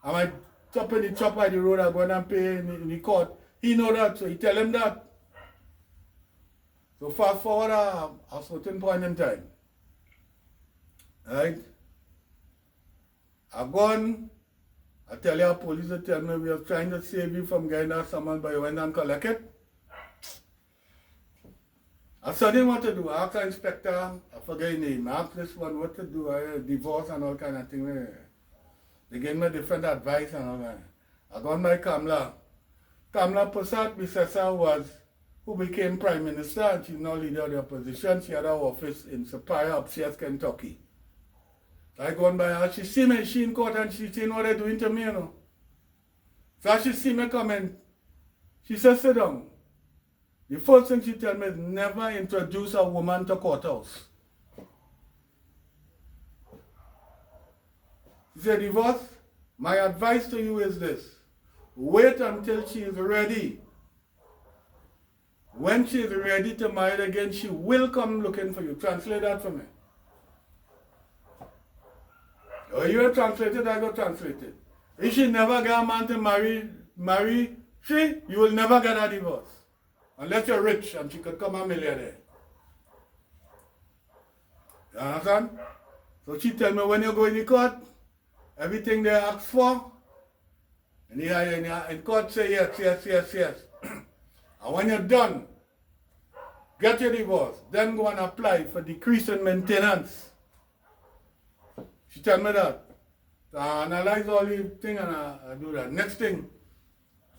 And I top in the chop by the road, I go and pay in the court. He know that, so he tell him that. So fast forward a certain point in time. Right? I've gone, I tell you, police will tell me we are trying to save you from getting that summons, but you went and collect it. I didn't what to do. I asked the inspector, I forget his name, I asked this one what to do, divorce and all kind of things. They gave me different advice and all that. I got my Kamla. Kamla Prasad Bisesa was who became Prime Minister, and she's now leader of the opposition. She had her office in Superior, upstairs Kentucky. I gone by her, she see me, she in court, and she seen what they're doing to me, you know. So she see me coming, she said, sit down. The first thing she tell me is never introduce a woman to courthouse. She said, divorce, my advice to you is this. Wait until she is ready. When she is ready to marry again, she will come looking for you. Translate that for me. Or you have translated, I got translated. If she never get a man to marry she, you will never get a divorce. Unless you're rich and she could come a millionaire. You understand? So she tell me when you go in the court, everything they ask for, and in court say yes. And when you're done, get your divorce, then go and apply for decrease in maintenance. She tell me that. So I analyze all the thing and I do that. Next thing,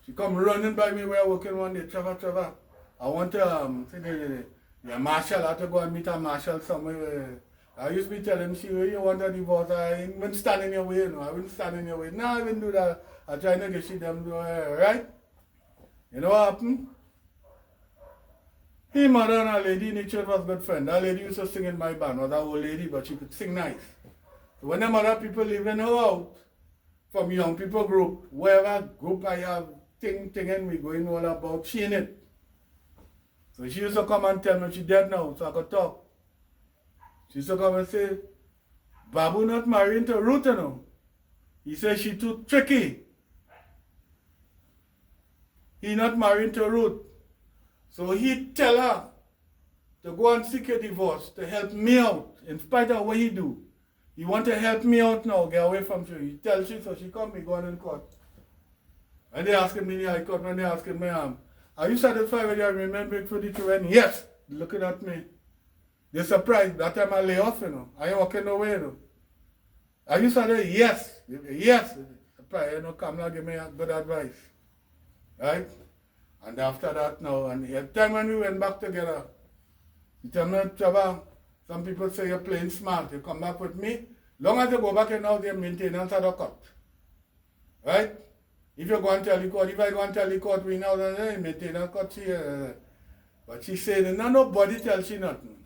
she come running by me where I working one day, Trevor. I want to say the marshal, I have to go and meet a marshal somewhere. I used to be telling she, you want a divorce, I ain't been standing in your way, you know. I wouldn't stand in your way. No, I wouldn't do that. I try to get she them do right? You know what happened? His mother and a lady in the church was good friend. That lady used to sing in my band, was an old lady, but she could sing nice. So when them other people leaving her out, from young people group, wherever group I have thing and we going all about, she in it. So she used to come and tell me she dead now, so I could talk. She used to come and say, Babu not marrying to Ruth, you know. He said she too tricky. He not marrying to Ruth. So he tell her to go and seek a divorce to help me out, in spite of what he do. He want to help me out now, get away from you. He tells she, so she come, me go on in court. And they asking me in the high court, when they asking me, are you satisfied with your remembering for the children? Yes, looking at me. They're surprised. That time I lay off, I ain't walking nowhere, Are you satisfied? Yes. Yes. Surprised, come now, give me good advice. Right? And after that now, and every time when we went back together, he tell me, Trevor, some people say you're playing smart. You come back with me. Long as you go back and now, their maintenance are the cut. Right? If you go and tell the court, if I go and tell the court, we know that, hey, maintenance cut here. But she said, nobody tells she nothing.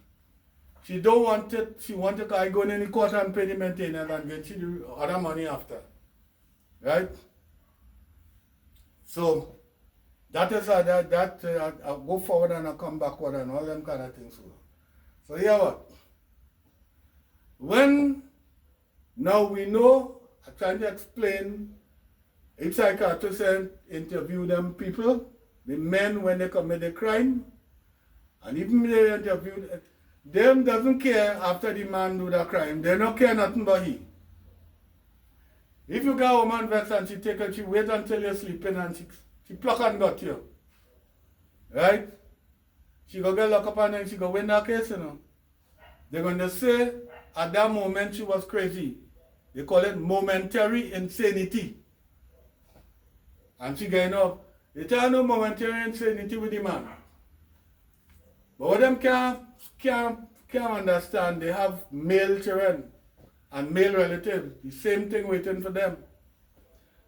She don't want it. She want to go in the court and pay the maintenance and get she the other money after. Right? So, that is I'll go forward and I'll come backward and all them kind of things. So here what? When now we know, I'm trying to explain, if psychiatrists interview them people, the men when they commit a crime, and even they interview them doesn't care after the man do the crime. They don't care nothing about he. If you got a woman vex and she wait until you're sleeping and she pluck and got you. Right? She go get locked up and then she go win that case, They're going to say at that moment she was crazy. They call it momentary insanity. And she getting up. They tell no momentary insanity with the man. But what them can't understand, they have male children and male relatives. The same thing waiting for them.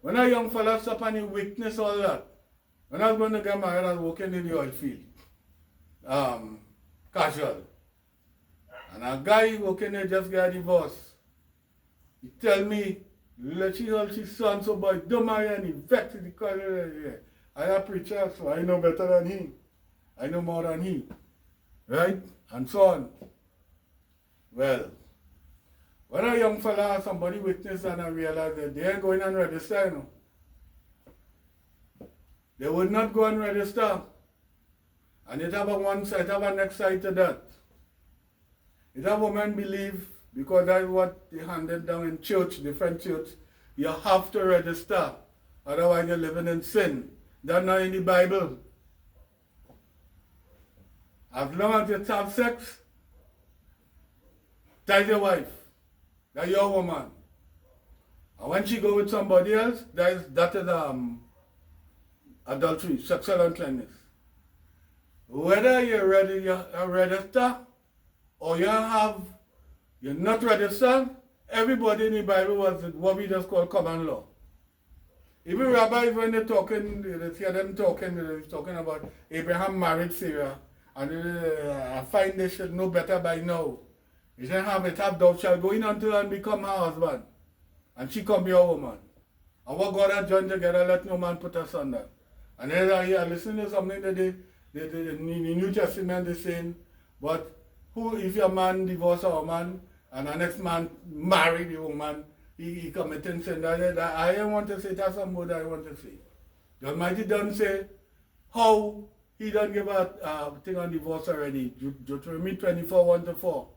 When a young fella stop and he witness all that, when I was going to get married, I was working in the oil field. Casual. And a guy working there just got divorced. He tell me, she's son, so boy, don't marry and he vexed the college. I a preacher, so I know better than him. I know more than he. Right? And so on. Well, when a young fella or somebody witness and I realize that they ain't going and register, They would not go and register. And it have a one side, have a next side to that. It have women believe, because that's what they handed down in church, different church, you have to register. Otherwise you're living in sin. That's not in the Bible. As long as you have sex, that's your wife. That's your woman. And when she go with somebody else, that is adultery, sexual uncleanness. Whether you're registered or you're not registered, everybody in the Bible was what we just call common law. Even rabbis, when they're talking, they hear them talking about Abraham married Sarah, and I find they should know better by now. He said, thou shalt go in unto her and become her husband, and she come be your woman. And what God has joined together, let no man put asunder. And then I listen to something that the New Testament is saying, but who, if your man divorce a woman and the next man marry the woman, he committing sin. I don't want to say that's some word I want to say. The Almighty doesn't say how he don't give a thing on divorce already. Deuteronomy 24, 1-4.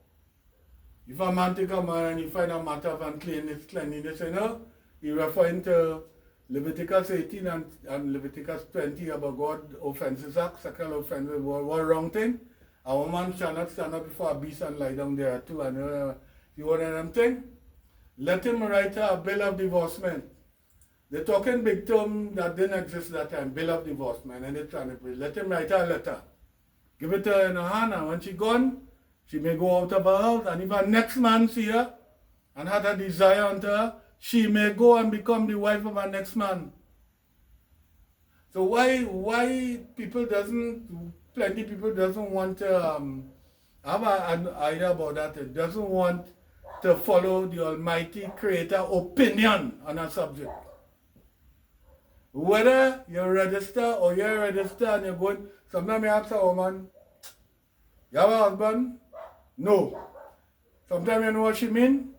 If a man take a man and he find a matter of uncleanness, he referring to Leviticus 18 and Leviticus 20 about God offenses act, sexual offenses, what wrong thing. A woman shall not stand up before a beast and lie down there too. And you want them thing? Let him write a bill of divorcement. They're talking big term that didn't exist that time, bill of divorcement, and they're trying to put. Let him write a letter. Give it to her in her hand, and when she gone, she may go out of her house, and if her next man see her and had a desire unto her, she may go and become the wife of her next man. So why plenty people doesn't want to have an idea about that. It doesn't want to follow the Almighty Creator opinion on a subject. Whether you're registered or you're registered and you're going, sometimes you ask a woman, you have a husband? No. Sometimes you know what she mean?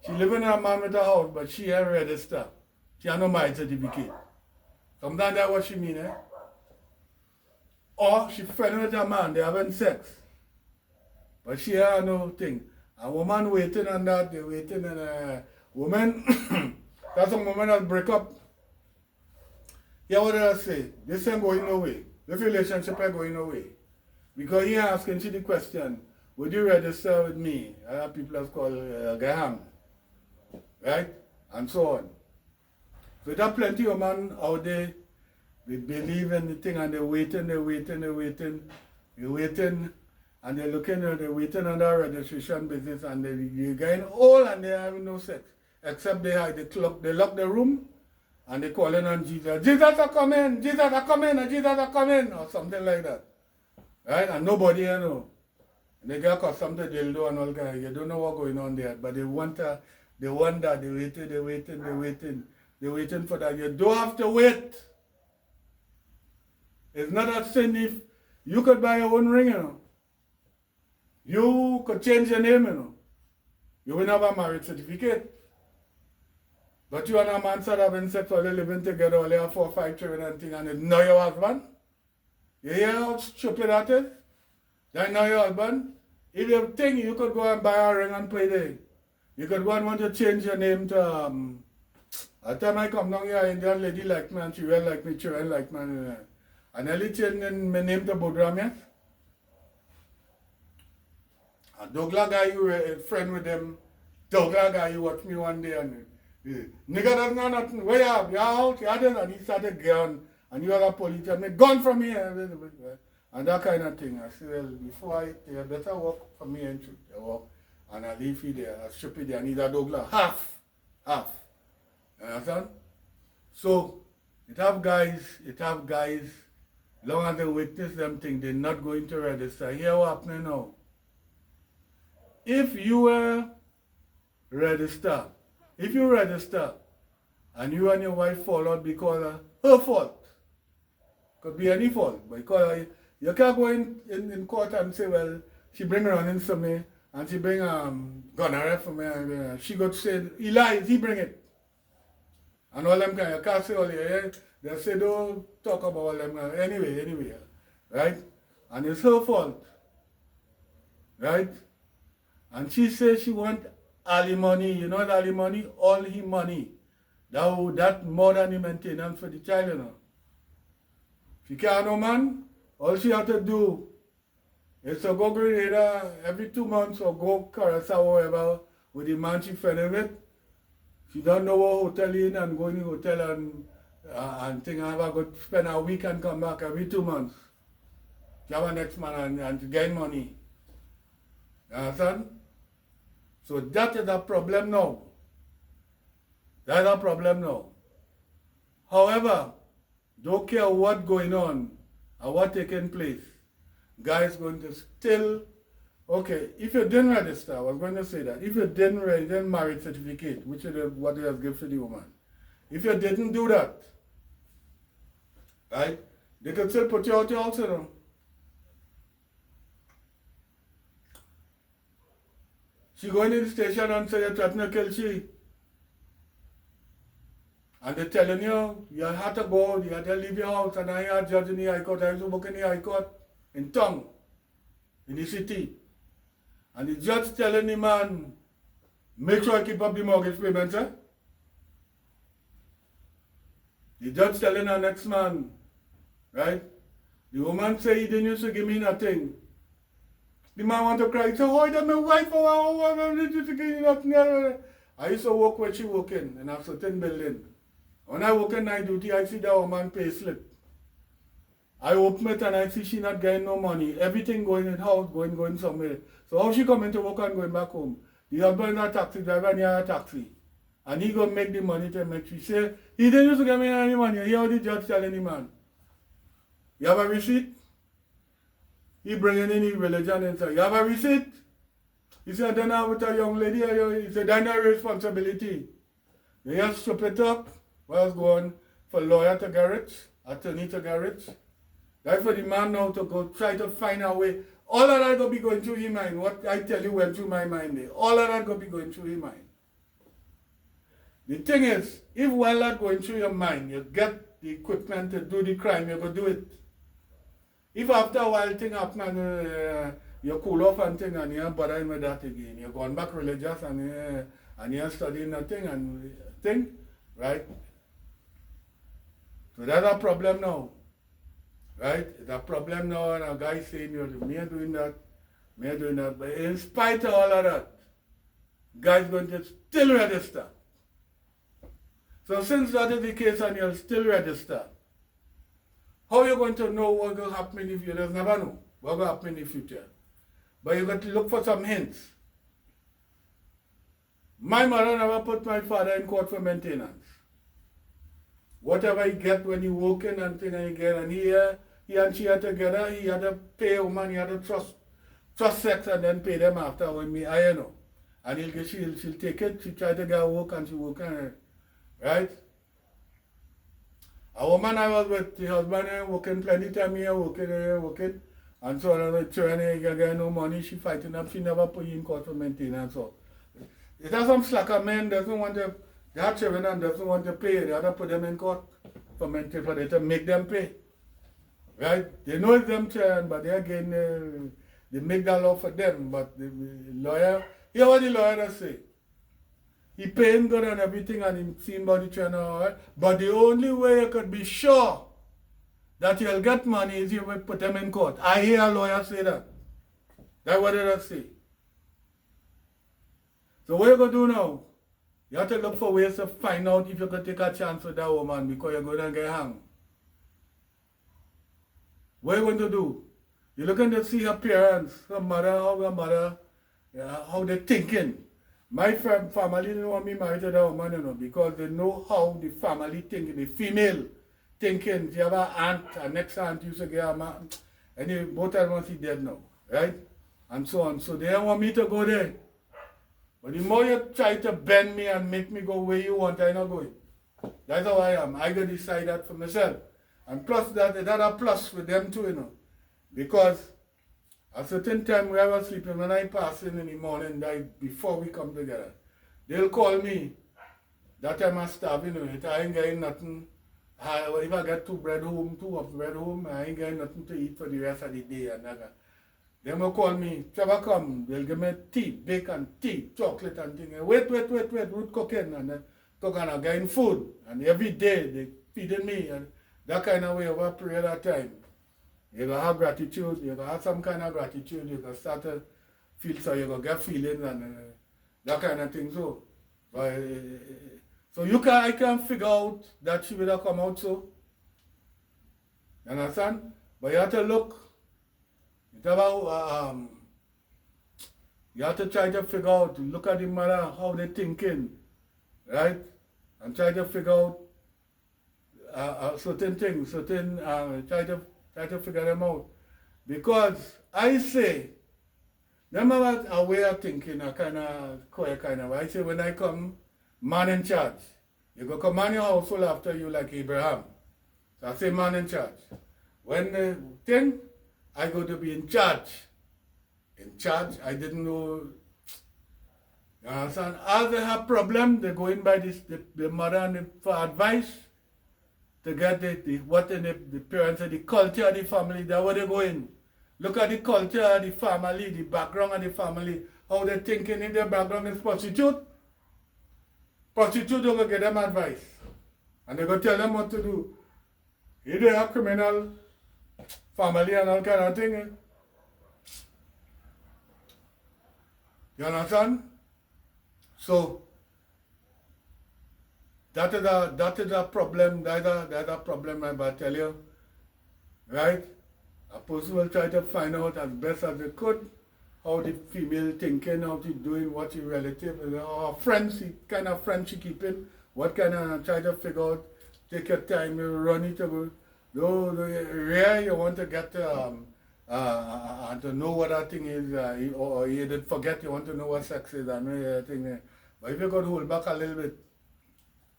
She living in a man with a house, but she ain't registered. She has no marriage certificate. Sometimes that's what she mean, eh? Or she friendly with a man, they having sex. But she has no thing. A woman waiting on that, they waiting and woman, that's some woman that break up. Yeah, what did I say? This ain't going nowhere. This relationship ain't going nowhere. Because he asking she the question, would you register with me? Other people have called Graham. Right? And so on. So there are plenty of men out there, they believe in the thing and they're waiting, they're waiting, and they're looking at they're waiting on their registration business and they're getting old and they're having no sex. Except they lock the room and they're calling on Jesus. Jesus are coming, Jesus are coming, or Jesus are coming, or something like that. Right? And nobody know. And they get accustomed to dildo and all that. You don't know what's going on there. But they want that, they're waiting for that. You don't have to wait. It's not a sin if you could buy your own ring, You could change your name, You will have a marriage certificate. But you and a man start having sex while they living together, all they have 4 or 5 children and things, and it's not your husband. You hear how stupid that is? That's not your husband. If you think you could go and buy a ring and play there, you could go and want to change your name to, at the time I come down here, Indian lady like me, and she will like me, children like me, and I changed my name to Bodram, yes? And Douglas guy, you were a friend with them, Douglas guy, you watched me one day, and nigga doesn't know nothing, where you have, you're out, you're there, and he started gun, and you are a police, and me gone from here, and that kind of thing. I said, well, before you better walk from me and you walk, and I leave you there, I strip it there, I need a Douglas, half. You understand? So, it have guys, long as they witness them thing, they're not going to register. Here what happening now. If you register, and you and your wife fall out because of her fault, could be any fault, because you can't go in court and say, well, she bring running for me, and she bring gonorrhea for me, and she got said, he lies, he bring it. And all them kind, you can't say all the, they say don't talk about all them, anyway, right? And it's her fault, right? And she says she want alimony, you know what alimony? All his money. That more than the maintenance for the child, She can't no man, all she have to do is to go Grenada every 2 months or go Curacao or whatever with the man she friendly with. She don't know what hotel in and go in the hotel and think I have to spend a week and come back every 2 months. She have a next man and to gain money. You understand? So that is a problem now. That's a problem now. However, don't care what's going on or what's taking place. Guys going to still, okay, if you didn't register, I was going to say that, if you didn't marriage certificate, which is what they have given to the woman, if you didn't do that, right, they could still put you out your house, She going to the station and say you're threatening to kill she. And they're telling you, you have to go, you have to leave your house, and I have judge in the High Court, I used to work in the High Court, in town, in the city. And the judge telling the man, make sure I keep up the mortgage payments, The judge telling the next man, right? The woman say he didn't used to give me nothing. The man want to cry, he say, oh, that's my wife, I used to give you nothing. I used to work where she working in a certain building. When I work in night duty, I see that woman pay slip. I open it and I see she not getting no money. Everything going in house, going somewhere. So how she coming to work and going back home? The husband is a taxi driver and he has a taxi. And he go make the money to make she say, he didn't used to give me any money. Hear how the judge telling the man. You have a receipt? He bringing in his religion and say, you have a receipt? He said, then I with a young lady. He said, that's not responsibility. You just strip it up. Was going for lawyer to garage, attorney to garage. That's for the man now to go try to find a way. All of that go be going through his mind. What I tell you went through my mind there. All of that go be going through his mind. The thing is, if while that going through your mind, you get the equipment to do the crime, you go do it. If after a while thing happen and you cool off and thing and you're bothering with that again. You're going back religious and you're studying nothing and thing, right? So that's a problem now, right? It's a problem now and a guy saying, me are doing that, me are doing that. But in spite of all of that, guys going to still register. So since that is the case and you'll still register, how are you going to know what's going to happen in the future? You'll never know what's going to happen in the future. But you got to look for some hints. My mother never put my father in court for maintenance. Whatever he get when he working and thing and he get, and he and she are together, he had to pay a woman, he had to trust sex and then pay them after when me, you know. And she'll take it, she try to get work and she work and right? A woman I was with, the husband working plenty time here, working, and so on, the children get no money, she fighting up, she never put you in court for maintenance. So it has some slacker men doesn't want to, they have children and doesn't want to pay, they have to put them in court for maintenance, for them to make them pay. Right? They know it's them children, but they again, they make that law for them, but the lawyer, hear what the lawyer does say. He paying good and everything and he seen about the channel, right? But the only way you could be sure that you'll get money is you will put them in court. I hear a lawyer say that. That's what they say. So what you going to do now? You have to look for ways to find out if you could take a chance with that woman because you're going to get hung. What are you going to do? You're looking to see her parents, her mother, how they're thinking. My family didn't want me married to that woman, you know, because they know how the family thinking, the female thinking. She have an aunt, her next aunt used to get a man, and both of them are dead now, right? And so on. So they don't want me to go there. But the more you try to bend me and make me go where you want, I'm not going. That's how I am. I got to decide that for myself. And plus that a plus with them too, you know. Because a certain time we was sleeping, when I pass in the morning, like before we come together, they'll call me. That time I'm starving, you know, I ain't getting nothing. If I get two of bread home, I ain't getting nothing to eat for the rest of the day. And that. They will call me, Trevor come, they'll give me tea, bacon, tea, chocolate and things. Wait, root cooking and cooking and getting food. And every day they feeding me and that kind of way over a period of time. You're going to have gratitude, you're going to have some kind of gratitude, you're going to start to feel, so you're going to get feelings and that kind of thing. So, I can figure out that she will have come out so. You understand? But you have to look. You have to try to figure out, look at the mother, how they're thinking, right? And try to figure out certain things, try to figure them out. Because I say, them have a way of thinking, a kind of, I say when I come, man in charge. You go command your household after you like Abraham. So I say man in charge. When the thing, I go to be in charge. In charge, I didn't know. You understand? As they have problem, they go in by the mother and for advice to get what in the parents and the culture of the family. That's where they go in. Look at the culture of the family, the background of the family, how they're thinking. If their background is prostitute they will get them advice. And they go tell them what to do. If they have criminal family and all kind of thing. You understand? So that is a problem. That's a problem, I tell you. Right? A person will try to find out as best as they could how the female thinking, how she doing, what she relative, or friends, kind of friends she keeping, what kind of try to figure out, take your time, you run it over. No, rare you want to get to know what that thing is, or you did forget you want to know what sex is and that thing. But if you could hold back a little bit,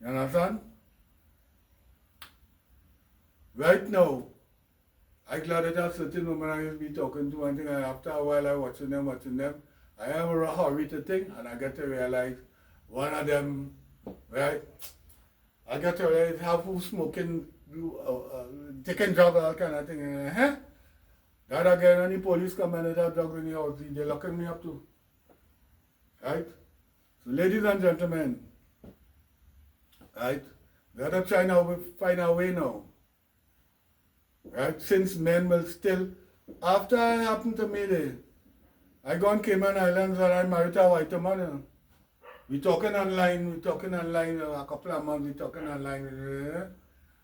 you understand? Right now, I'm glad that a certain woman I used to be talking to, and after a while I watching them, I have a hurry to think, and I get to realize one of them, right? I get to realize half who smoking, taking drugs, all kind of thing. That again, when the police come and they have dog in the house, they're locking me up too. Right? So ladies and gentlemen, right, we are trying to find a way now. Right? Since men will still, after it happened to me there, I go on Cayman Islands and I married a white woman. You know. We talking online, a couple of months, we talking online.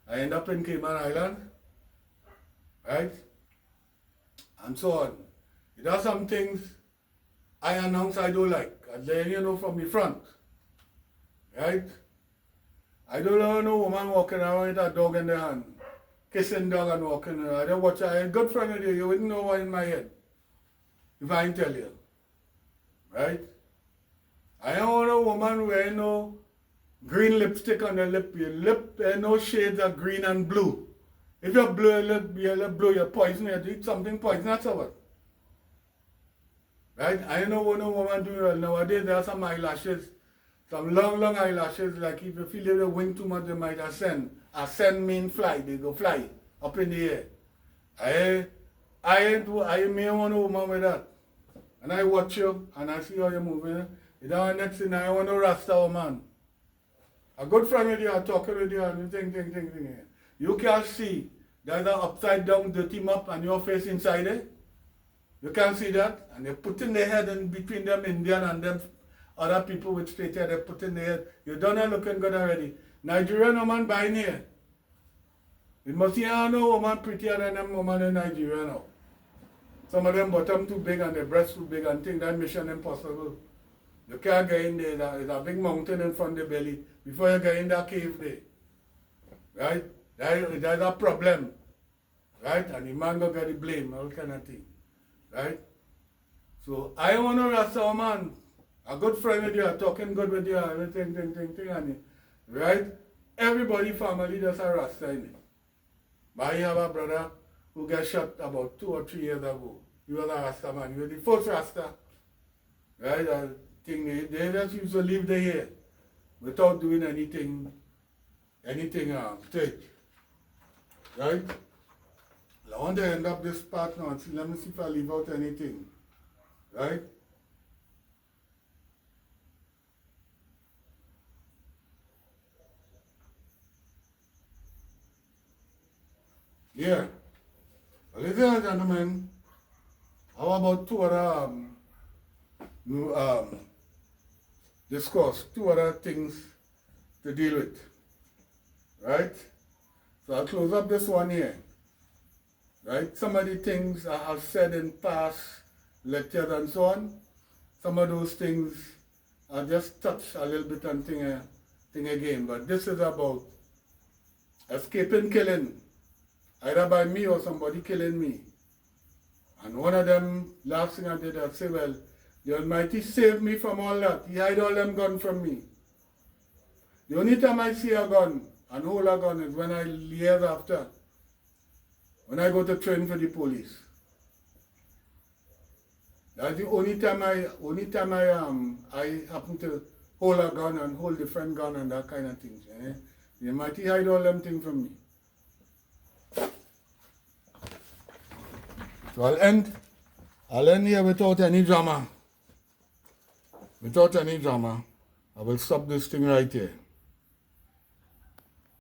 I end up in Cayman Island, right? And so on. There are some things I announce I don't like. And then you know from the front. Right? I don't know no woman walking around with a dog in the hand. Kissing dog and walking around. I don't watch a good friend of you wouldn't know what in my head. If I tell you. Right? I don't want a woman wearing no green lipstick on the lip. Your lip, no shades of green and blue. If you blow your lip blue, you're poisonous. You eat something poisonous or what? Right? I don't want a woman doing well. Nowadays there are some eyelashes, some long eyelashes, like if you feel the wing too much, they might ascend. Ascend mean fly, they go fly up in the air. I may want a woman with that. And I watch you and I see how you're moving. You know, next thing I want a Rasta woman. A good friend with you, I'm talking with you, and you think. You can't see there's an upside down dirty map and your face inside it. You can't see that. And they're putting their head in between them Indian and them other people with straight hair, they're putting their head. You done it looking good already. Nigerian woman buying here. You must see no woman prettier than them woman in Nigeria now. Some of them bottom too big and their breasts too big and think that mission impossible. You can't get in there. There's a big mountain in front of the belly before you get in that cave there. Right? There's a problem. Right? And the man go get the blame, all kind of thing. Right? So I want to Rasta woman. A good friend with you, talking good with you, everything, and right? Everybody family does a Rasta in it. But I have a brother who got shot about 2 or 3 years ago. He was a Rasta man. He was the first Rasta. Right? They just used to live there without doing anything straight. Right? I want to end up this part now and see, let me see if I leave out anything. Right? Yeah. Well, ladies and gentlemen, how about 2 other discourse, 2 other things to deal with. Right? So I'll close up this one here. Right? Some of the things I have said in past lectures and so on, some of those things I just touch a little bit on thing again. But this is about escaping killing, either by me or somebody killing me. And one of them, last thing I did, I say, well, the Almighty saved me from all that. He hid all them guns from me. The only time I see a gun and hold a gun is when years after, when I go to train for the police. That's the only time I happen to hold a gun and hold different gun and that kind of things. Eh? The Almighty hide all them things from me. So I'll end here without any drama. I will stop this thing right here.